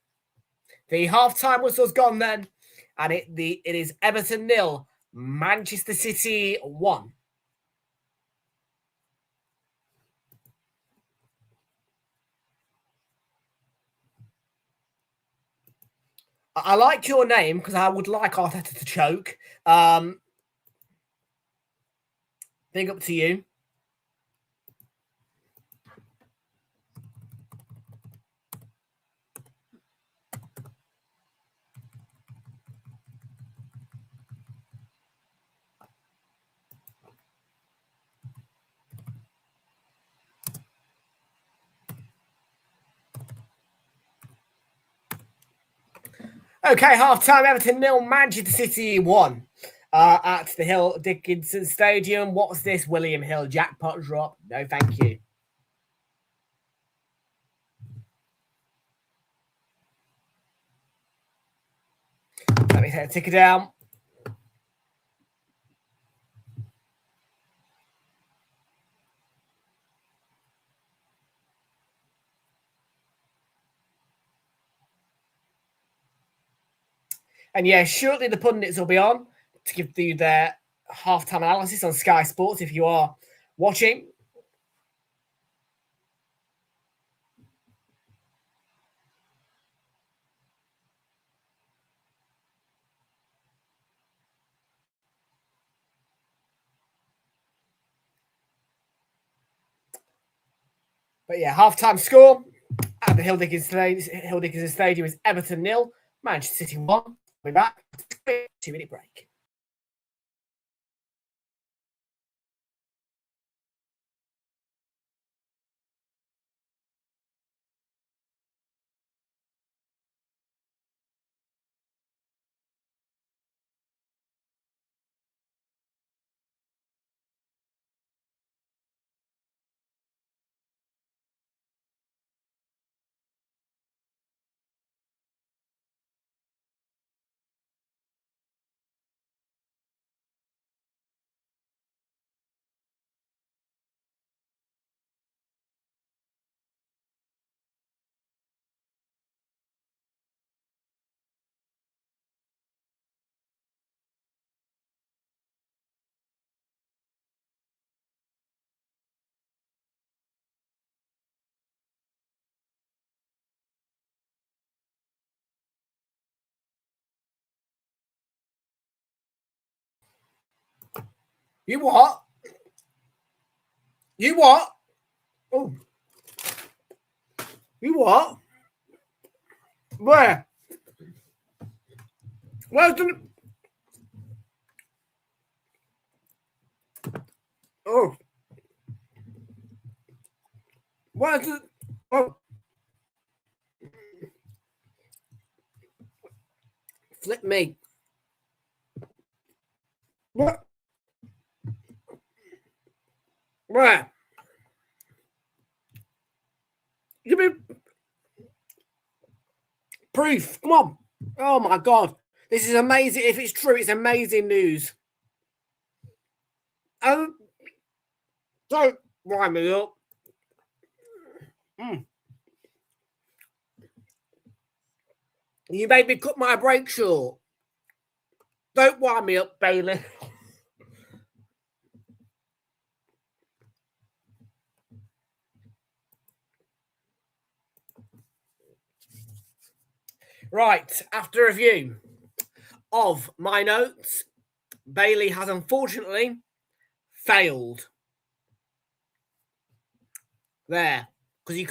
The half-time whistle's gone then. And it is Everton 0, Manchester City 1. I like your name because I would like Arteta to choke. Big up to you. Okay, half-time, Everton 0, Manchester City 1 at the Hill Dickinson Stadium. What's this, William Hill? Jackpot drop? No, thank you. Let me take a ticker down. And yeah, shortly the pundits will be on to give you their halftime analysis on Sky Sports if you are watching. But yeah, halftime score at the Hill Dickinson Stadium is Everton 0, Manchester City 1. We'll be back. 2-minute break. You what? You what? Oh. You what? Where? Where's the... Oh. Where's the... Oh. Flip me. What? Where? Give me proof. Come on. Oh my God. This is amazing. If it's true, it's amazing news. Don't wind me up. You made me cut my break short. Don't wind me up, Bailey. Right, after review of my notes, Bailey has unfortunately failed. There, because you...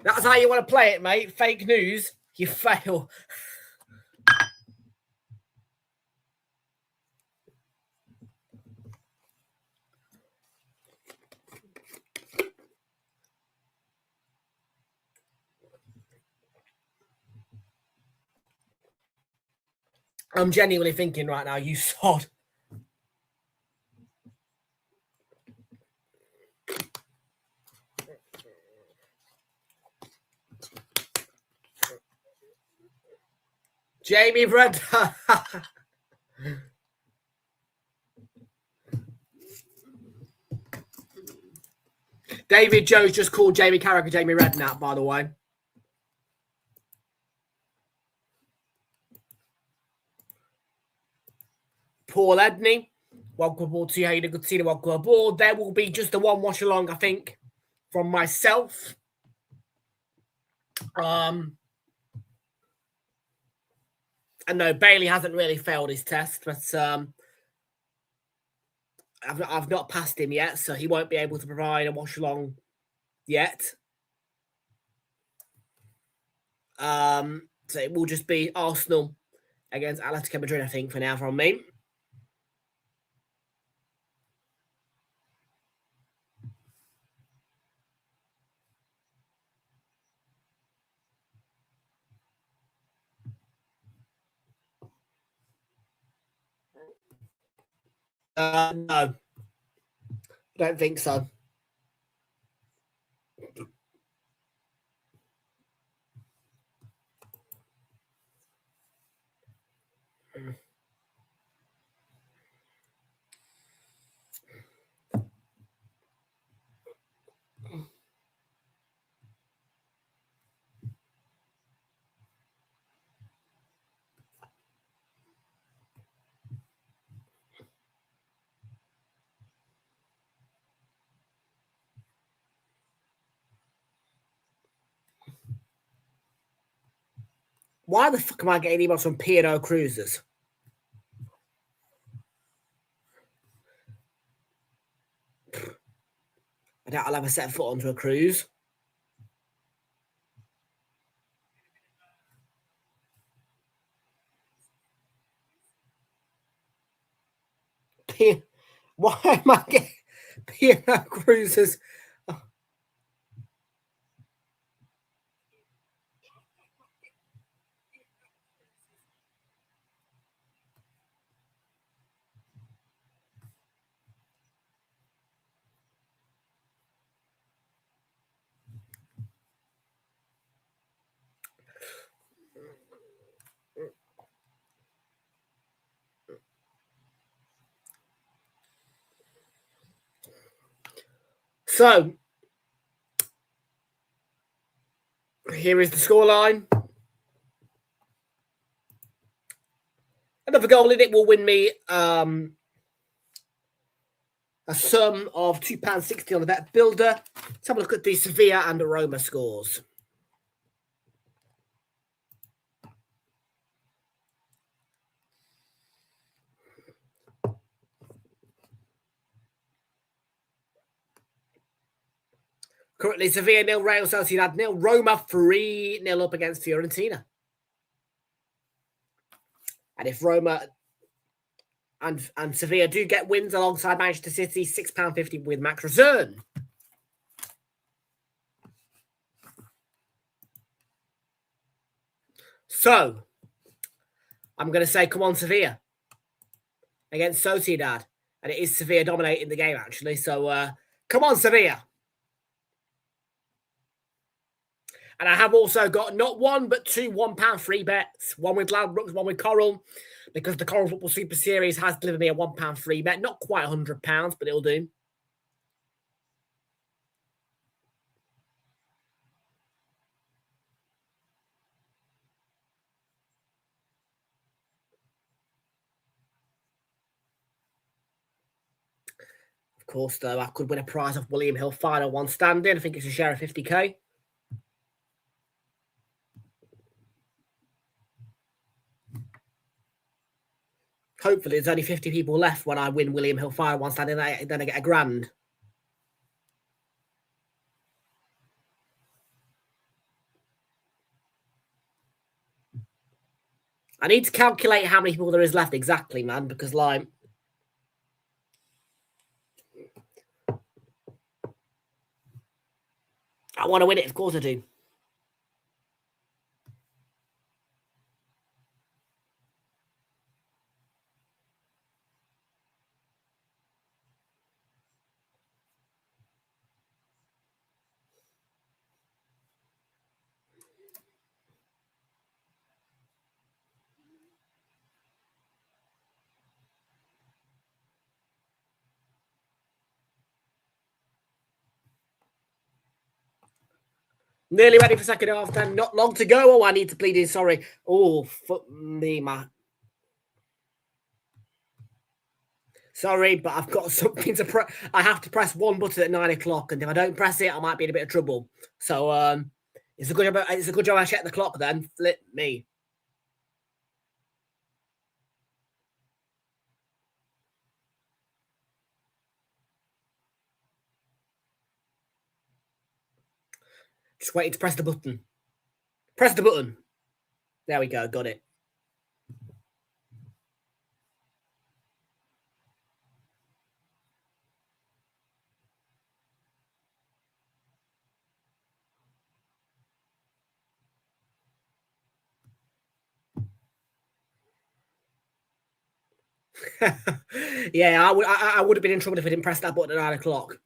That's how you want to play it, mate. Fake news, you fail. I'm genuinely thinking right now, you sod. Jamie Red. David Jones just called Jamie Carragher Jamie Redknapp, by the way. Paul Edney, welcome aboard to you. Good to see you. Welcome aboard. There will be just the one watch along, I think, from myself. And no, Bailey hasn't really failed his test, but I've not passed him yet, so he won't be able to provide a watch along yet. So it will just be Arsenal against Atletico Madrid, I think, for now from me. No, don't think so. Why the fuck am I getting emails from P&O Cruisers? I doubt I'll ever set foot onto a cruise. Why am I getting P&O Cruisers? So, here is the scoreline. Another goal in it will win me a sum of £2.60 on the bet builder. Let's have a look at the Sevilla and the Roma scores. Currently, Sevilla 0, Real Sociedad 0, Roma 3-0 up against Fiorentina. And if Roma and Sevilla do get wins alongside Manchester City, £6.50 with max return. So, I'm going to say, come on, Sevilla against Sociedad. And it is Sevilla dominating the game, actually. So, come on, Sevilla. And I have also got not one, but two £1 free bets. One with Ladbrokes, one with Coral. Because the Coral Football Super Series has delivered me a £1 free bet. Not quite £100, but it'll do. Of course, though, I could win a prize off William Hill final one standing. I think it's a share of 50k. Hopefully, there's only 50 people left when I win William Hill final one standing. Then I get a grand. I need to calculate how many people there is left exactly, man, because, like, I want to win it. Of course I do. Nearly ready for second half time. Not long to go. Oh, I need to plead in. Sorry. Oh, fuck me, man. Sorry, but I've got something to press. I have to press one button at 9 o'clock, and if I don't press it, I might be in a bit of trouble. So, it's a good job. It's a good job I checked the clock. Then flip me. Just waiting to press the button. Press the button. There we go. Got it. Yeah, I would have been in trouble if I didn't press that button at 9 o'clock.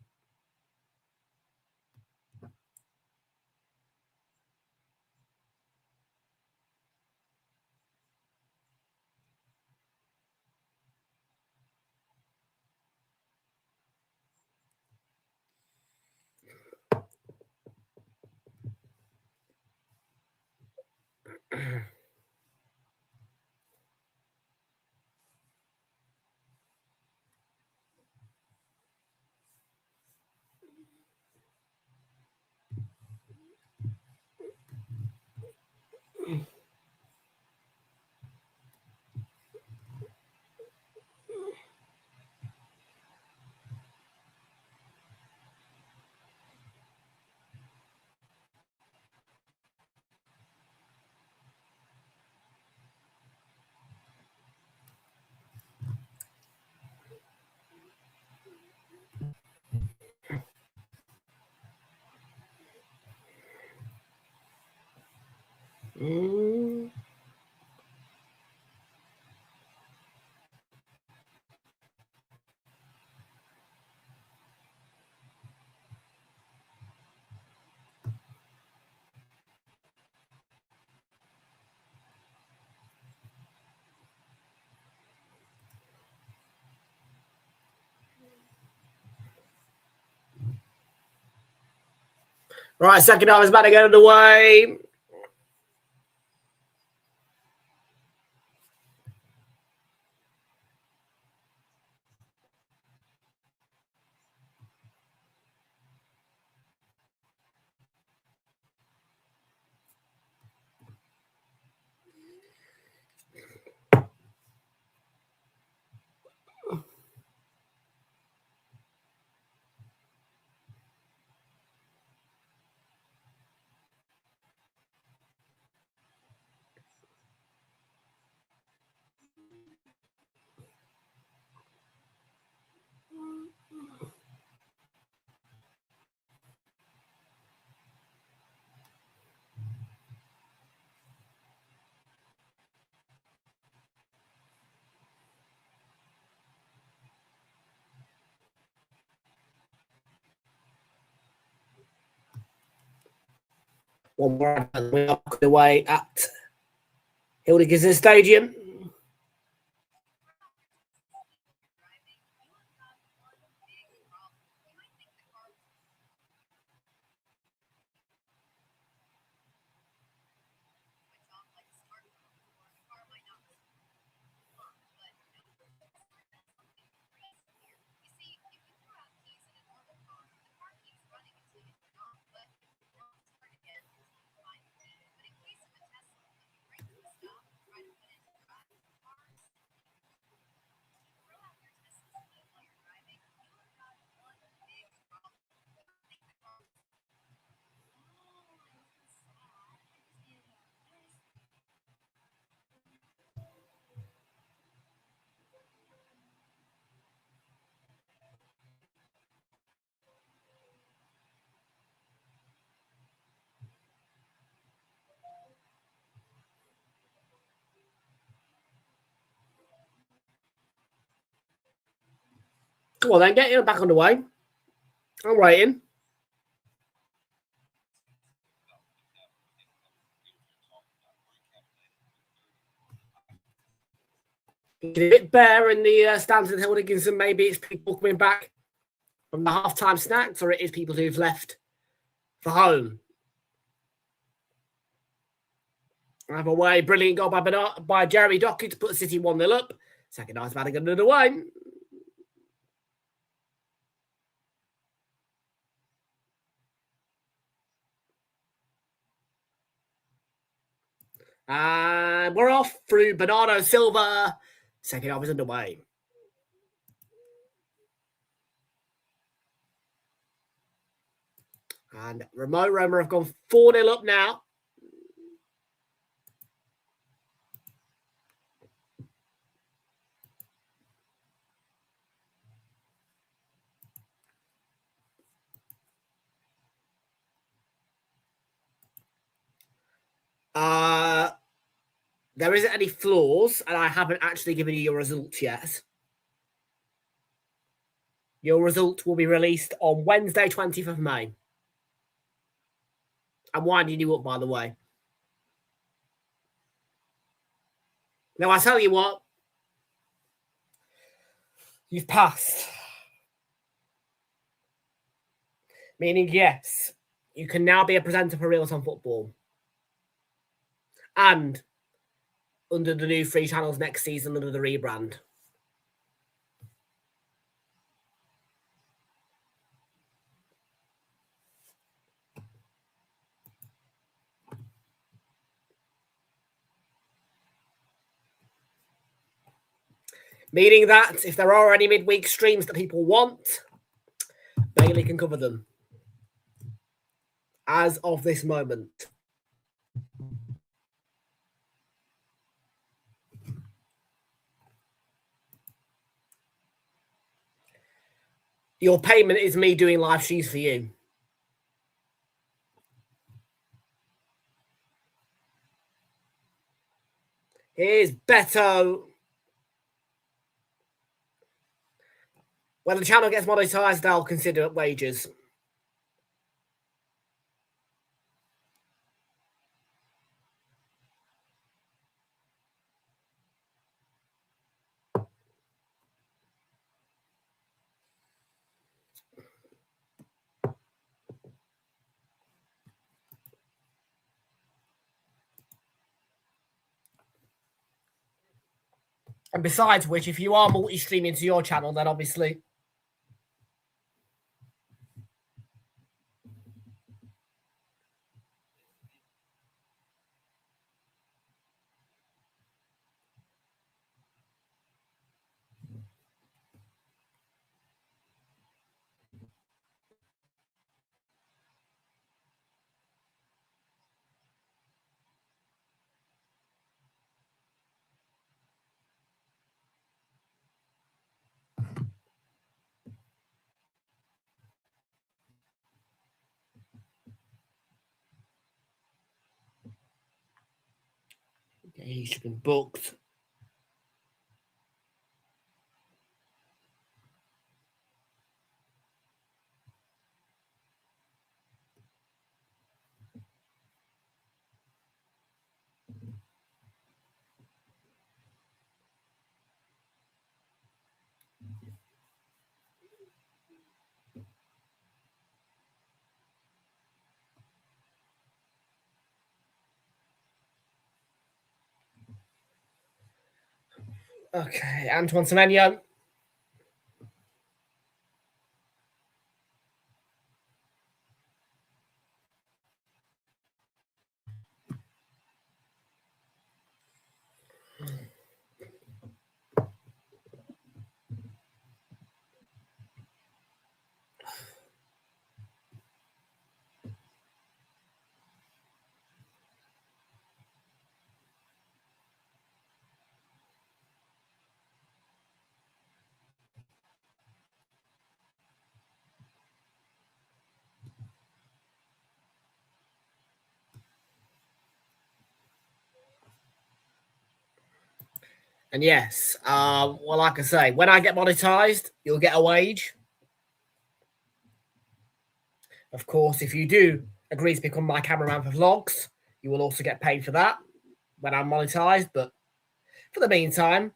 Right, second half is about to get underway. One more away at Hildegard Stadium. Come on then, get you back underway. I'm waiting. A bit bare in the stands at Hildegard, and maybe it's people coming back from the half-time snacks, or it is people who've left for home. Have away, brilliant goal by Jeremy Doku to put City 1-0 up. Second half's about to get underway. And we're off through Bernardo Silva. Second half is underway. And Remote Roma have gone 4-0 up now. There isn't any flaws, and I haven't actually given you your results yet. Your result will be released on Wednesday, 20th of May. I'm winding you up, by the way. Now, I tell you what, you've passed. Meaning, yes, you can now be a presenter for Realltom Football. and under the new 3 channels next season under the rebrand. Meaning that if there are any midweek streams that people want, Bailey can cover them. As of this moment. Your payment is me doing live streams for you. Here's Beto. When the channel gets monetized, I'll consider wages. And besides which, if you are multi-streaming to your channel, then obviously... He should have been booked. Okay, Antoine Semenyo. And yes, well, like I say, when I get monetized, you'll get a wage. Of course, if you do agree to become my cameraman for vlogs, you will also get paid for that when I'm monetized. But for the meantime,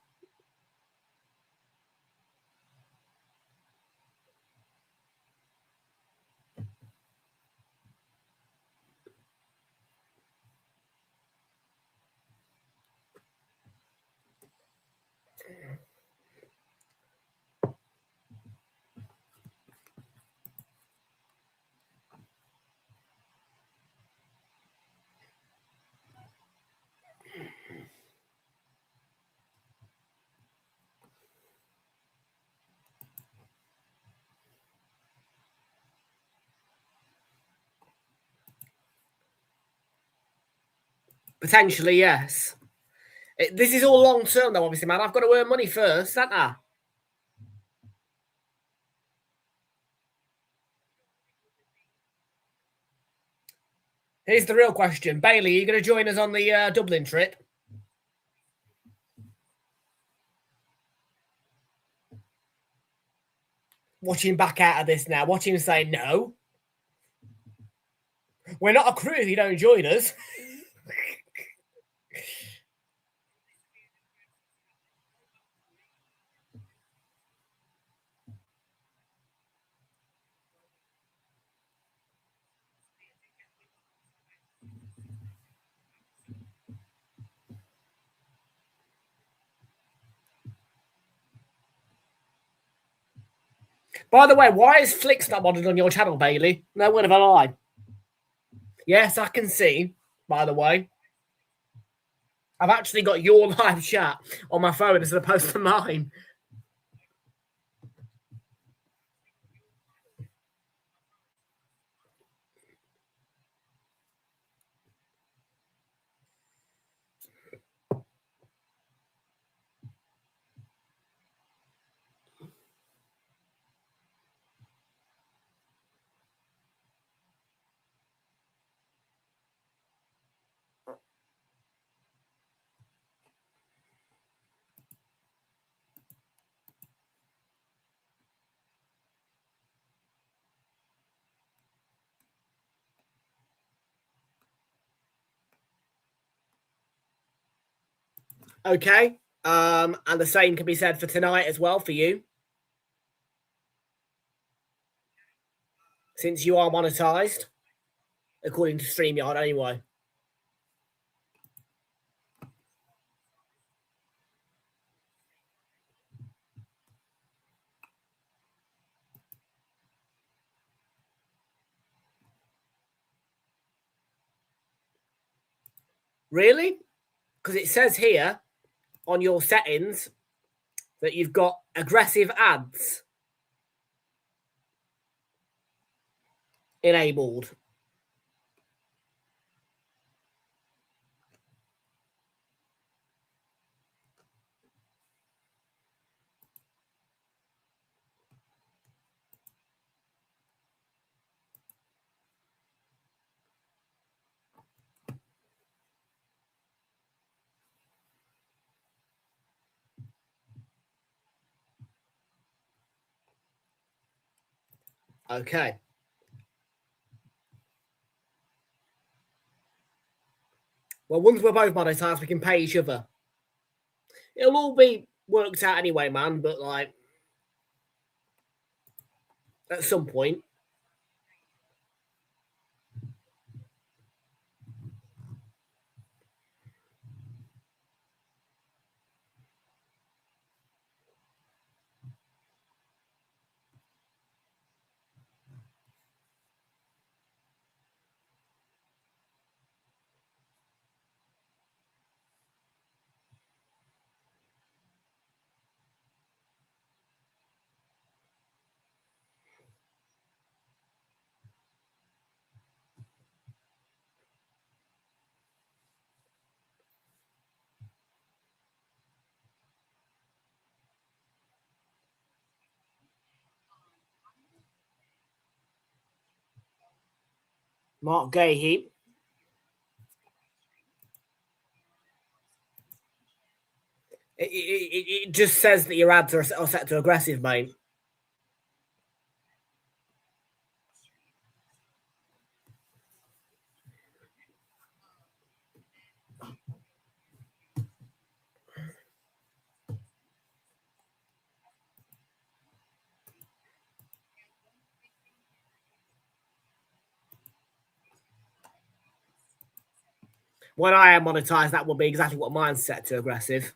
potentially, yes. This is all long term, though, obviously, man. I've got to earn money first, haven't I? Here's the real question. Bailey, are you going to join us on the Dublin trip? Watch him back out of this now. Watch him say no. We're not a crew if you don't join us. By the way, why is Flicks not modded on your channel, Bailey? No word of a lie. Yes, I can see, by the way. I've actually got your live chat on my phone as opposed to mine. Okay. And the same can be said for tonight as well for you. Since you are monetized, according to StreamYard anyway. Really? Because it says here on your settings that you've got aggressive ads enabled. Okay. Well, once we're both monetized, we can pay each other. It'll all be worked out anyway, man, but like at some point. Mark Gayheap. It just says that your ads are set to aggressive, mate. When I am monetized, that will be exactly what mine's set to aggressive.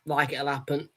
like it'll happen.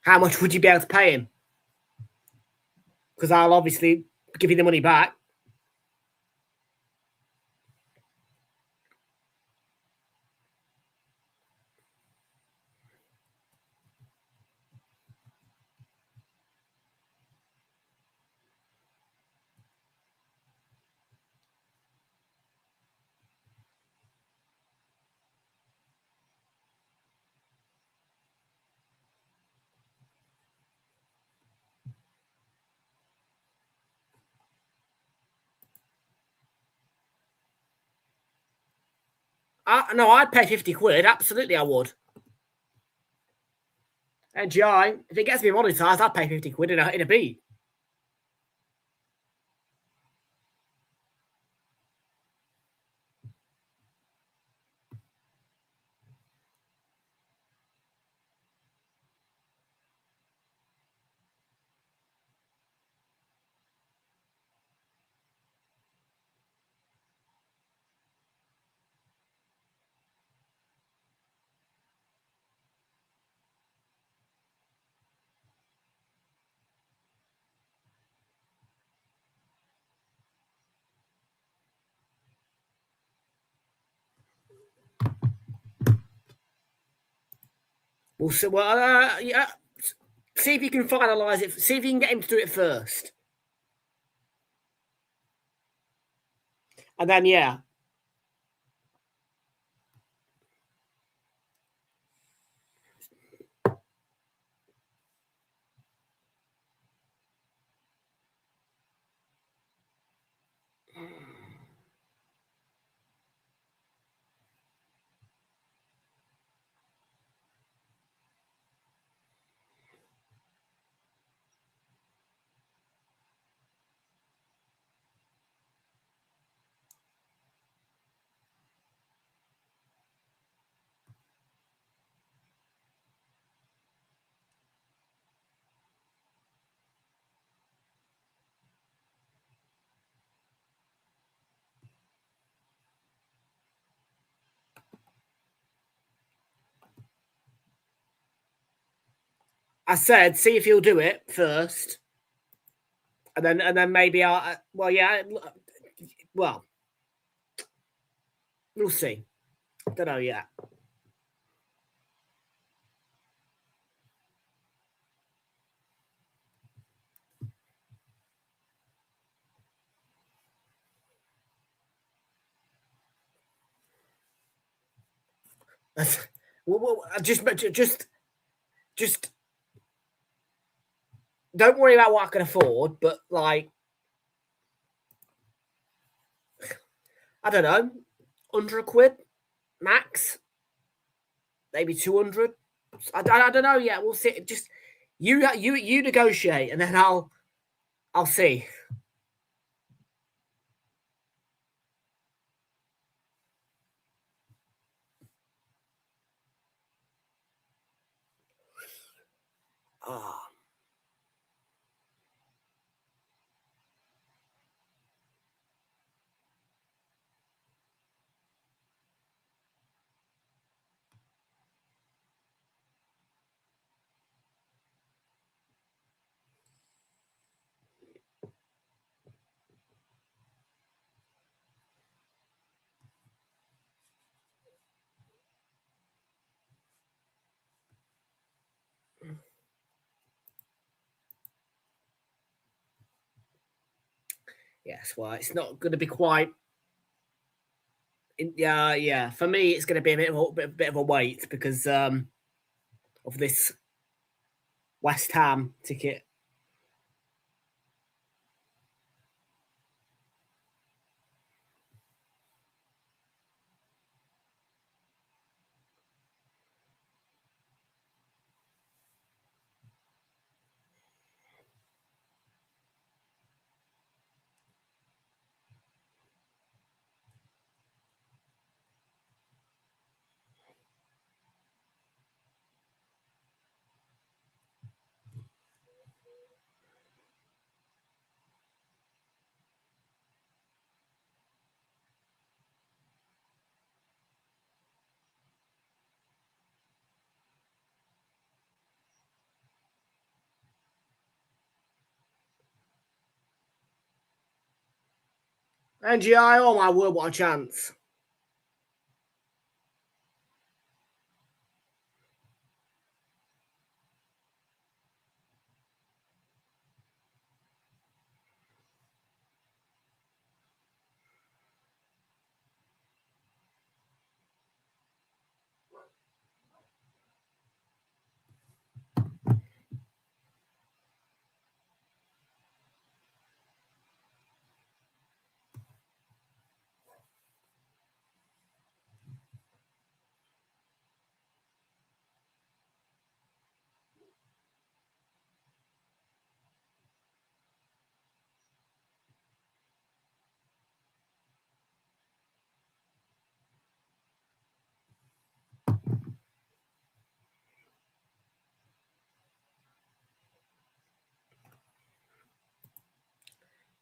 How much would you be able to pay him? Because I'll obviously give you the money back. No, I'd pay 50 quid. Absolutely, I would. And GI, if it gets me monetized, I'd pay 50 quid in a beat. We'll see. Well, yeah. See if you can finalise it. See if you can get him to do it first. And then, yeah. I said, see if he'll do it first, and then maybe I'll. Well, yeah. Well, we'll see. Don't know yet. Well, just don't worry about what I can afford, but like, I don't know, £100 max, maybe 200. I don't know yet. We'll see. Just you negotiate, and then I'll see. Oh. Yes, well, it's not going to be quite. Yeah. For me, it's going to be a bit of a wait because of this West Ham ticket. NGI, oh my word, what a chance.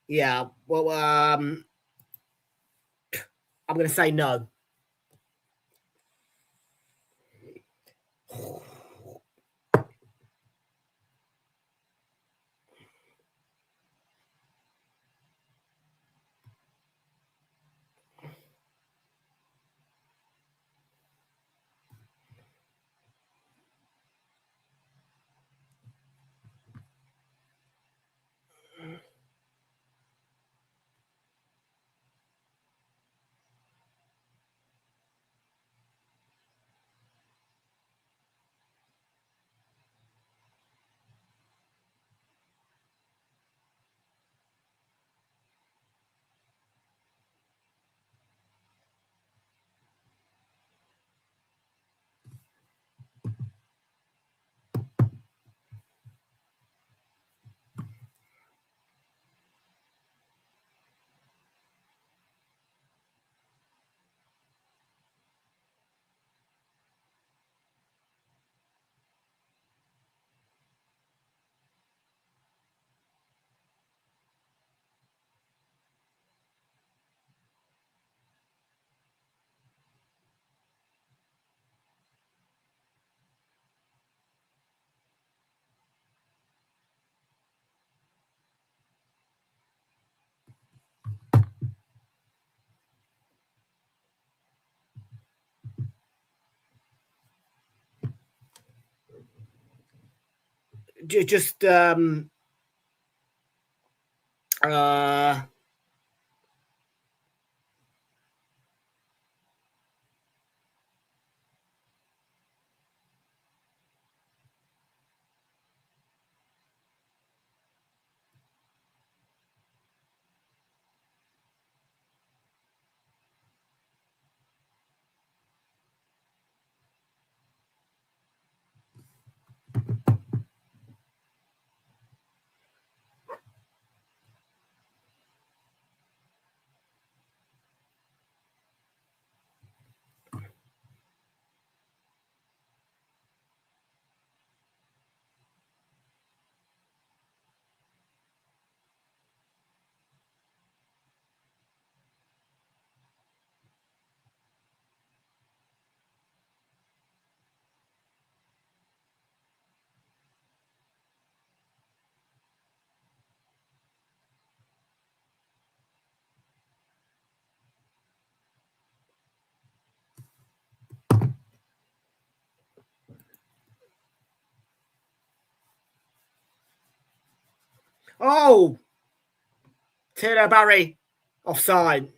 Yeah, well, I'm going to say no. just oh, Taylor Barry offside.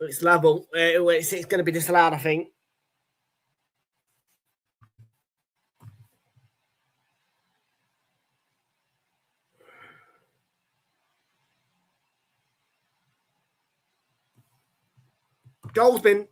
It's level. It's going to be disallowed, I think. Goal's been.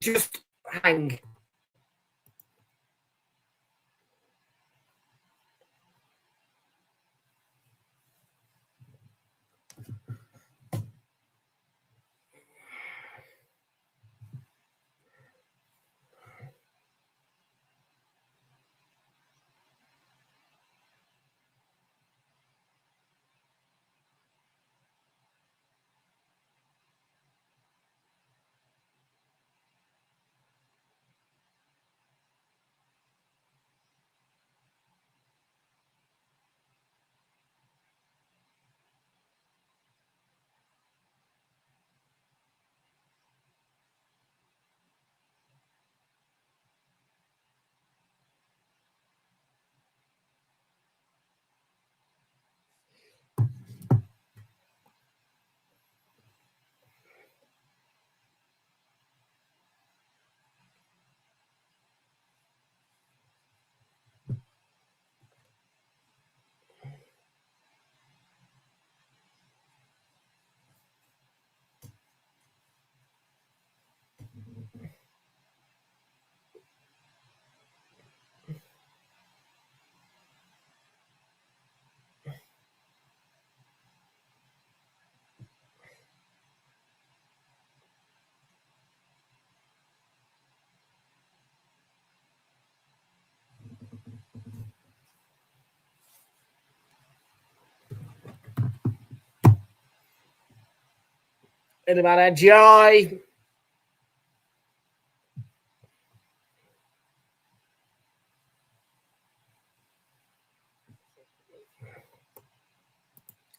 Just hang. In about NGI.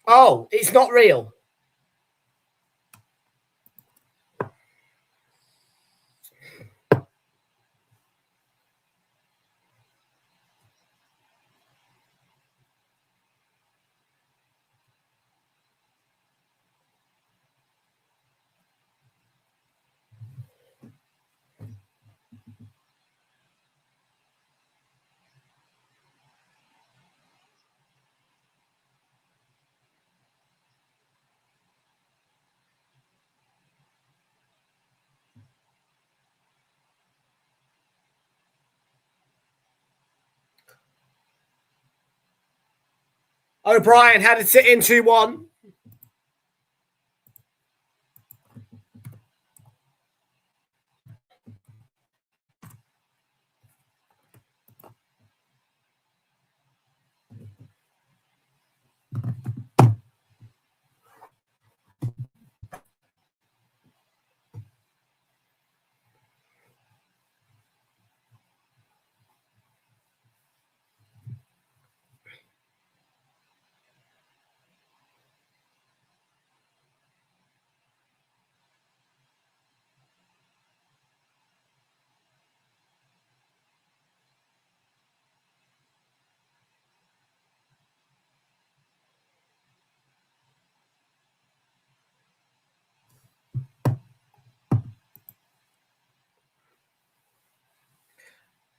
Oh, it's not real. O'Brien had it sit in 2-1.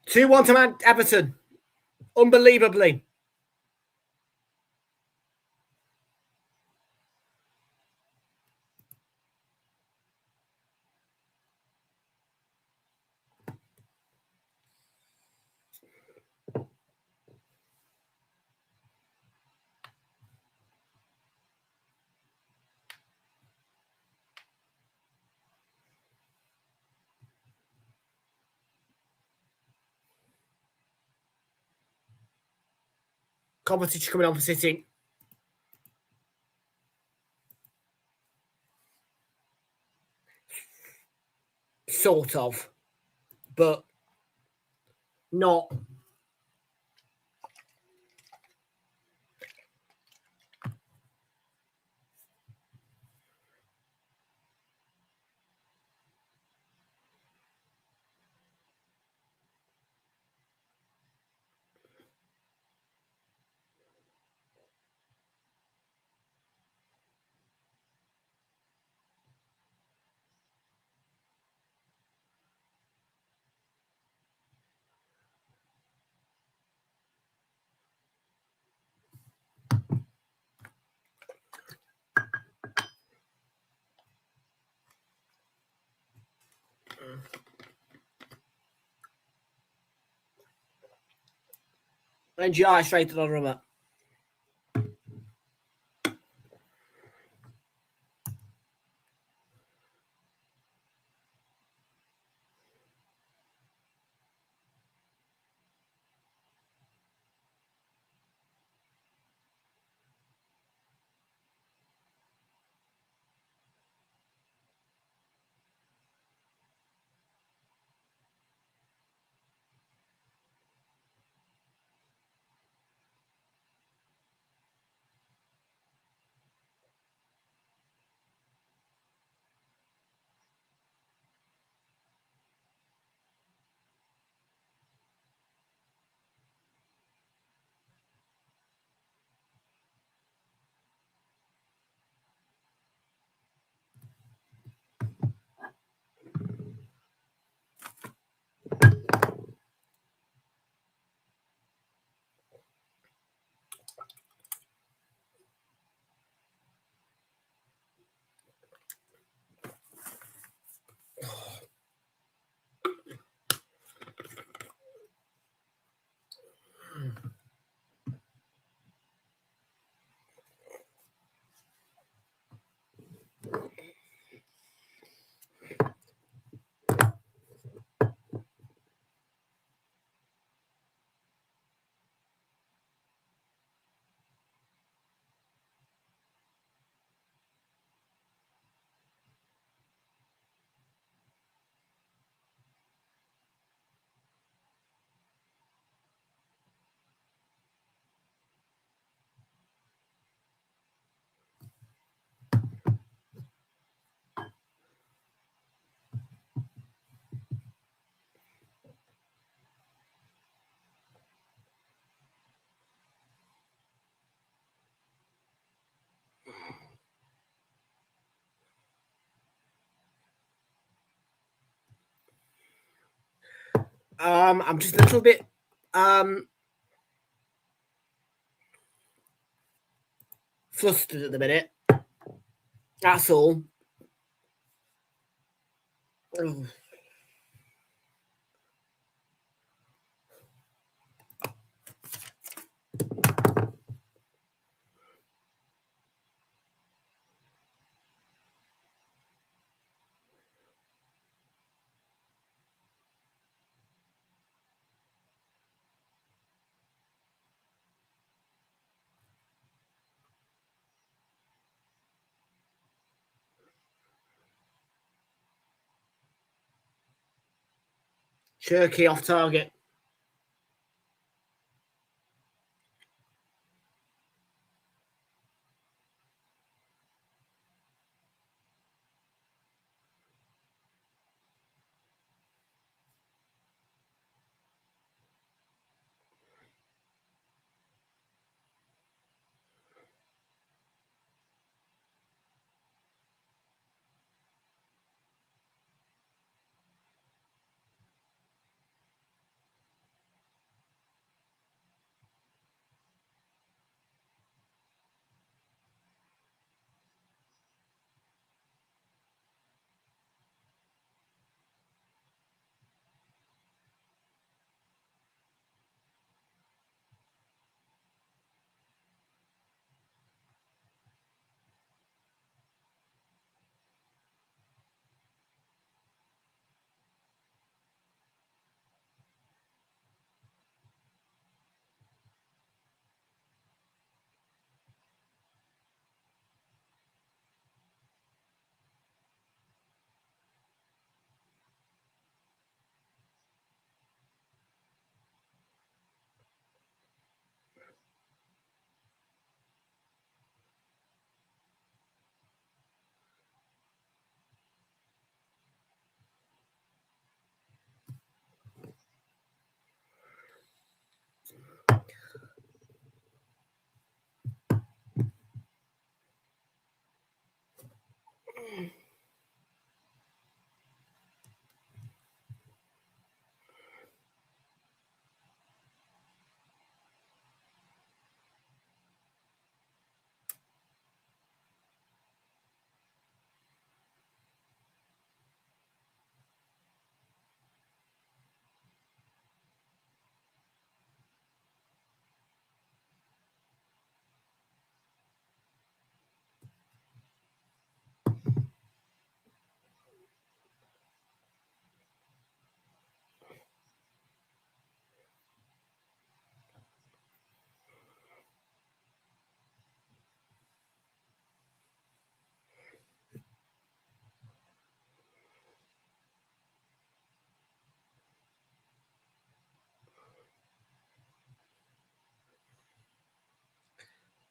Two-one to Everton. Unbelievably. Competition coming on for City. Sort of. But not. NGI straight to the runner. I'm just a little bit flustered at the minute. That's all. Ugh. Cherky off target.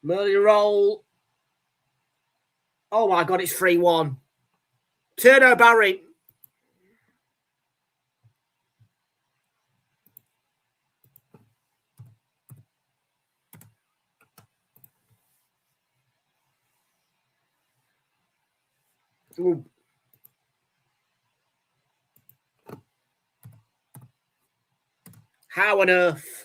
Murley roll. Oh my God, it's 3-1. Turno Barry. Ooh. How on earth?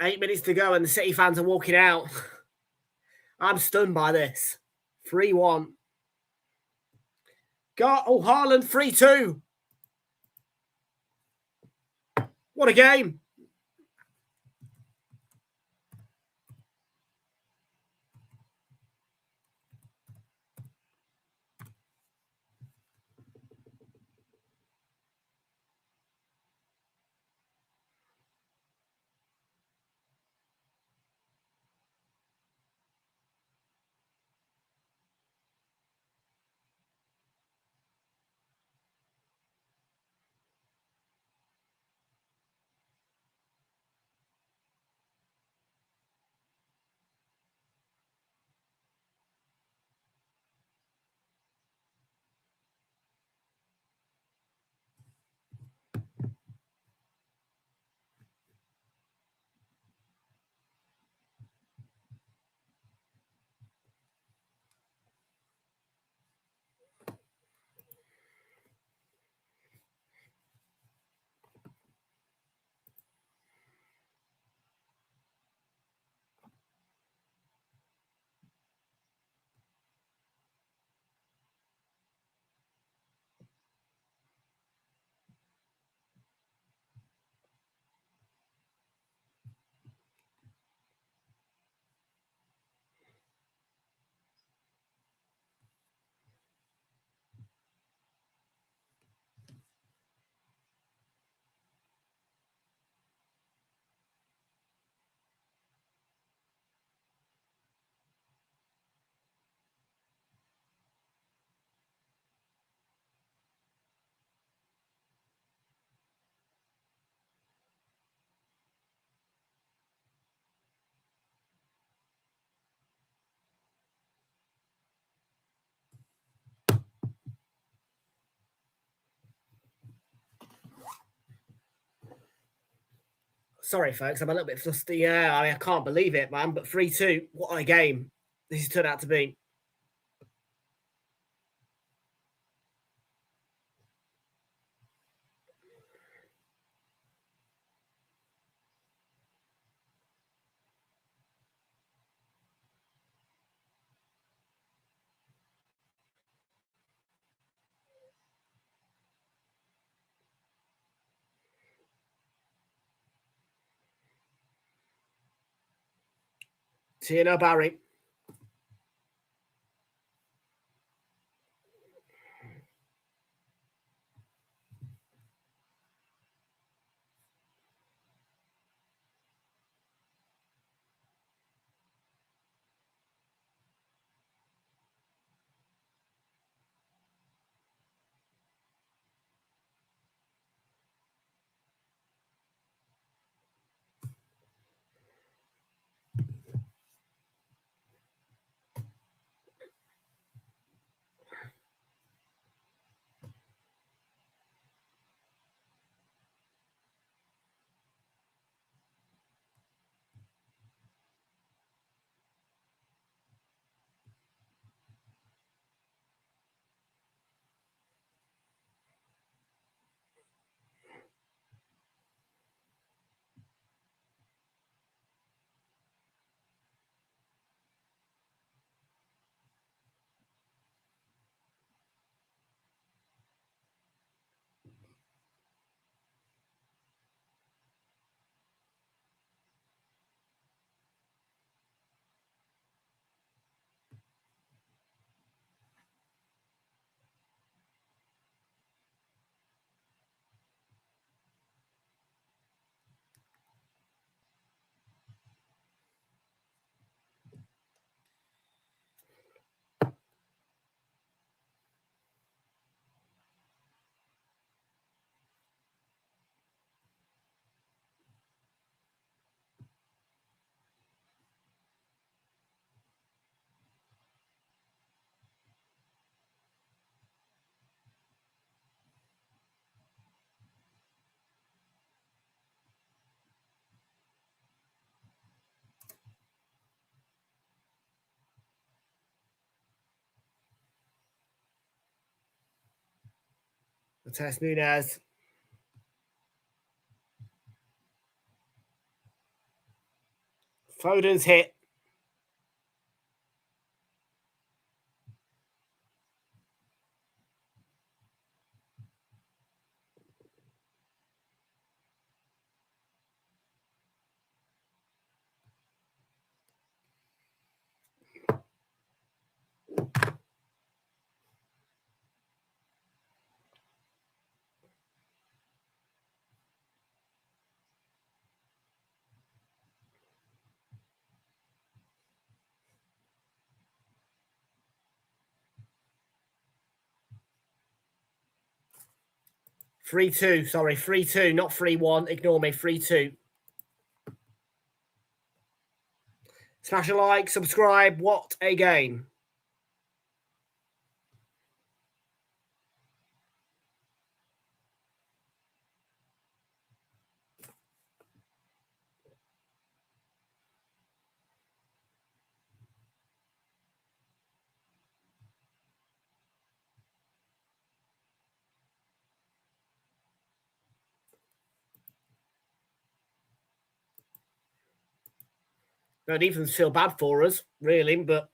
Eight minutes to go and the City fans are walking out. I'm stunned by this. 3-1. Haaland 3-2. What a game. Sorry, folks, I'm a little bit flustered. Yeah, I can't believe it, man. But 3-2, what a game this has turned out to be. Tino Barry. Matheus Nunes. Foden's hit. Three two, sorry, 3-2, not 3-1. Ignore me, 3-2. Smash a like, subscribe. What a game. Don't even feel bad for us, really, but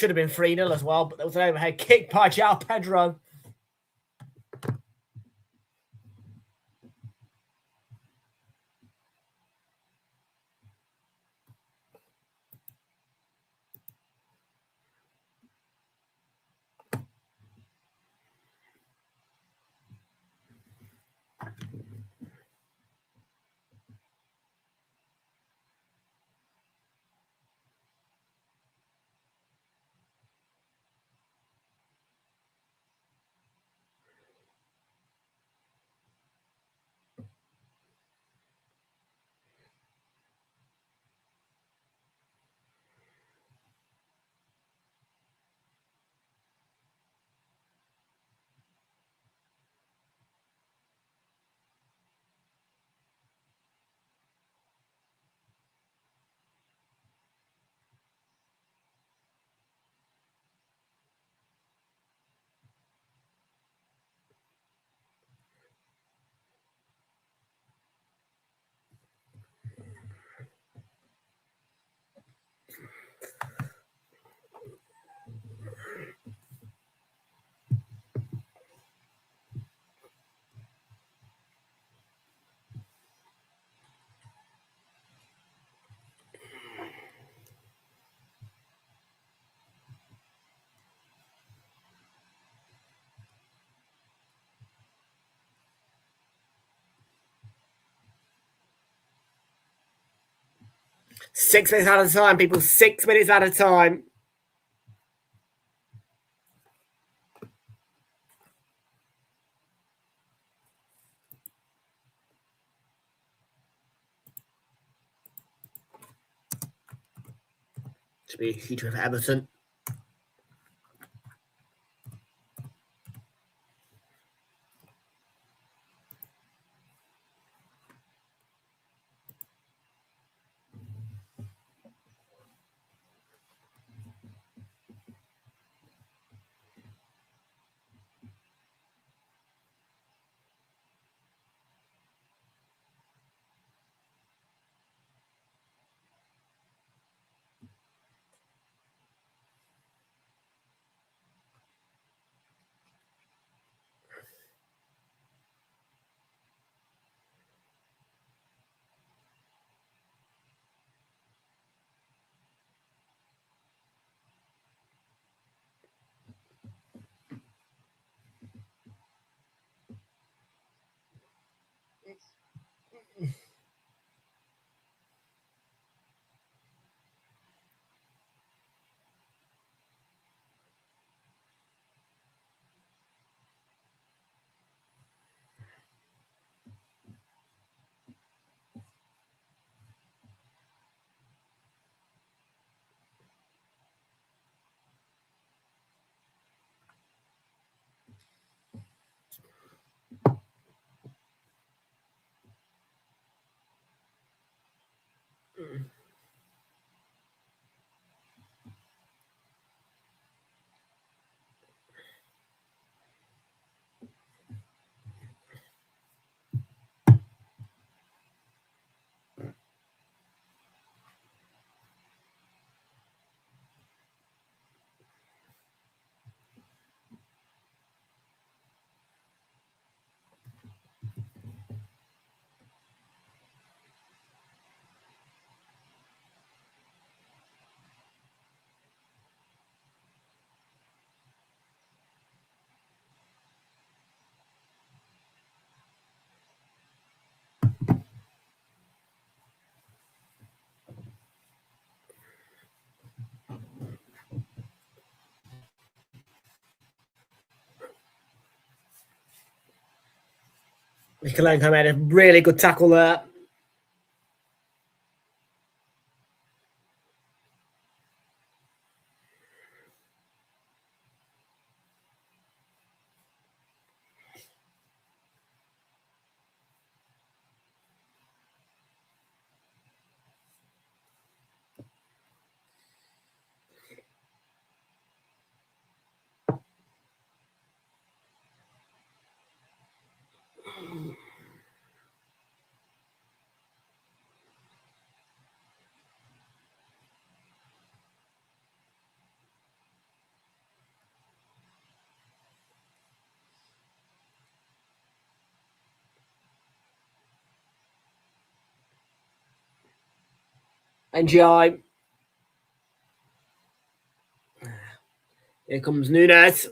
should have been 3-0 as well, but there was an overhead kick by João Pedro. 6 minutes at a time, people. 6 minutes at a time. To be a huge win for Everton. Realltom made a really good tackle there. NGI. Here comes Nunes.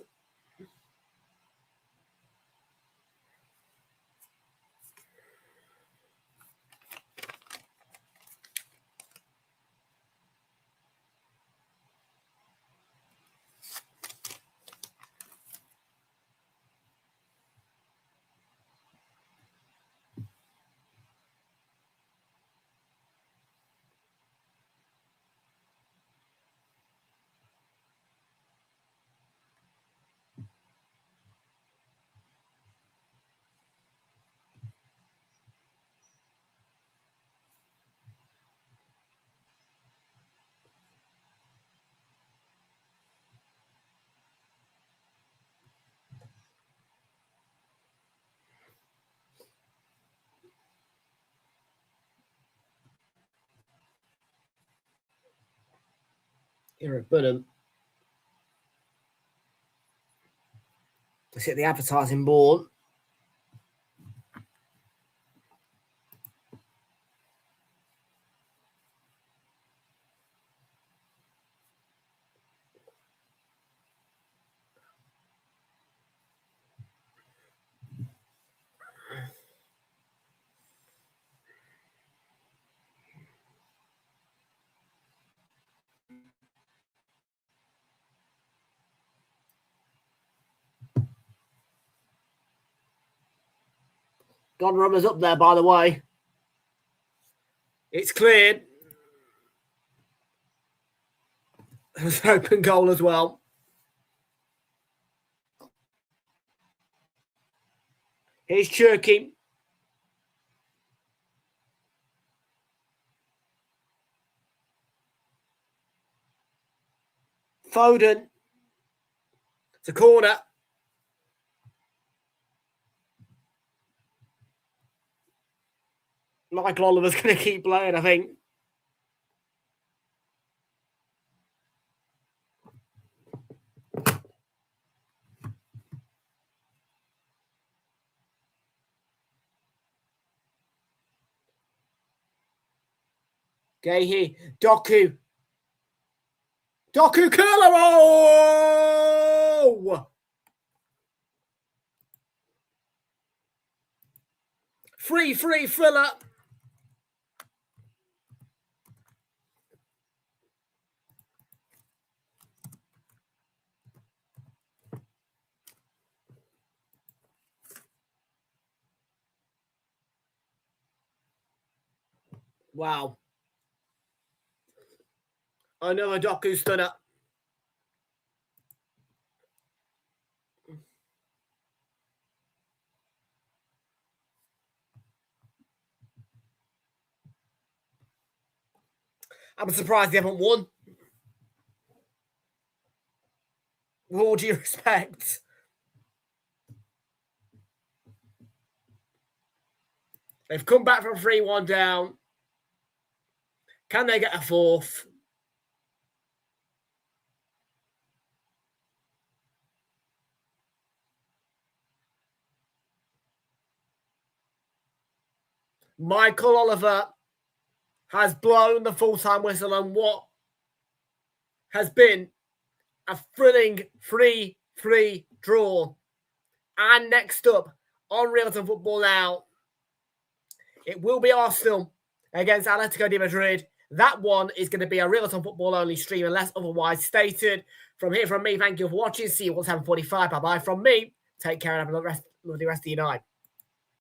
Here at Burnham. Let's hit the advertising board. God Rubber's up there, by the way. It's cleared. There's an open goal as well. Here's Cherky. Foden. It's a corner. Michael Oliver's going to keep playing, I think. Gahey. Doku. Doku curler. Oh! Free thriller. Wow. Another Doku stunner. I'm surprised they haven't won. With all due respect. They've come back from 3-1 down. Can they get a fourth? Michael Oliver has blown the full-time whistle on what has been a thrilling 3-3 draw. And next up on Realltom Football Now, it will be Arsenal against Atletico de Madrid. That one is going to be a Realltom Football only stream unless otherwise stated. From here, from me, thank you for watching. See you all at 7:45. Bye-bye from me. Take care and have a lovely rest of your night.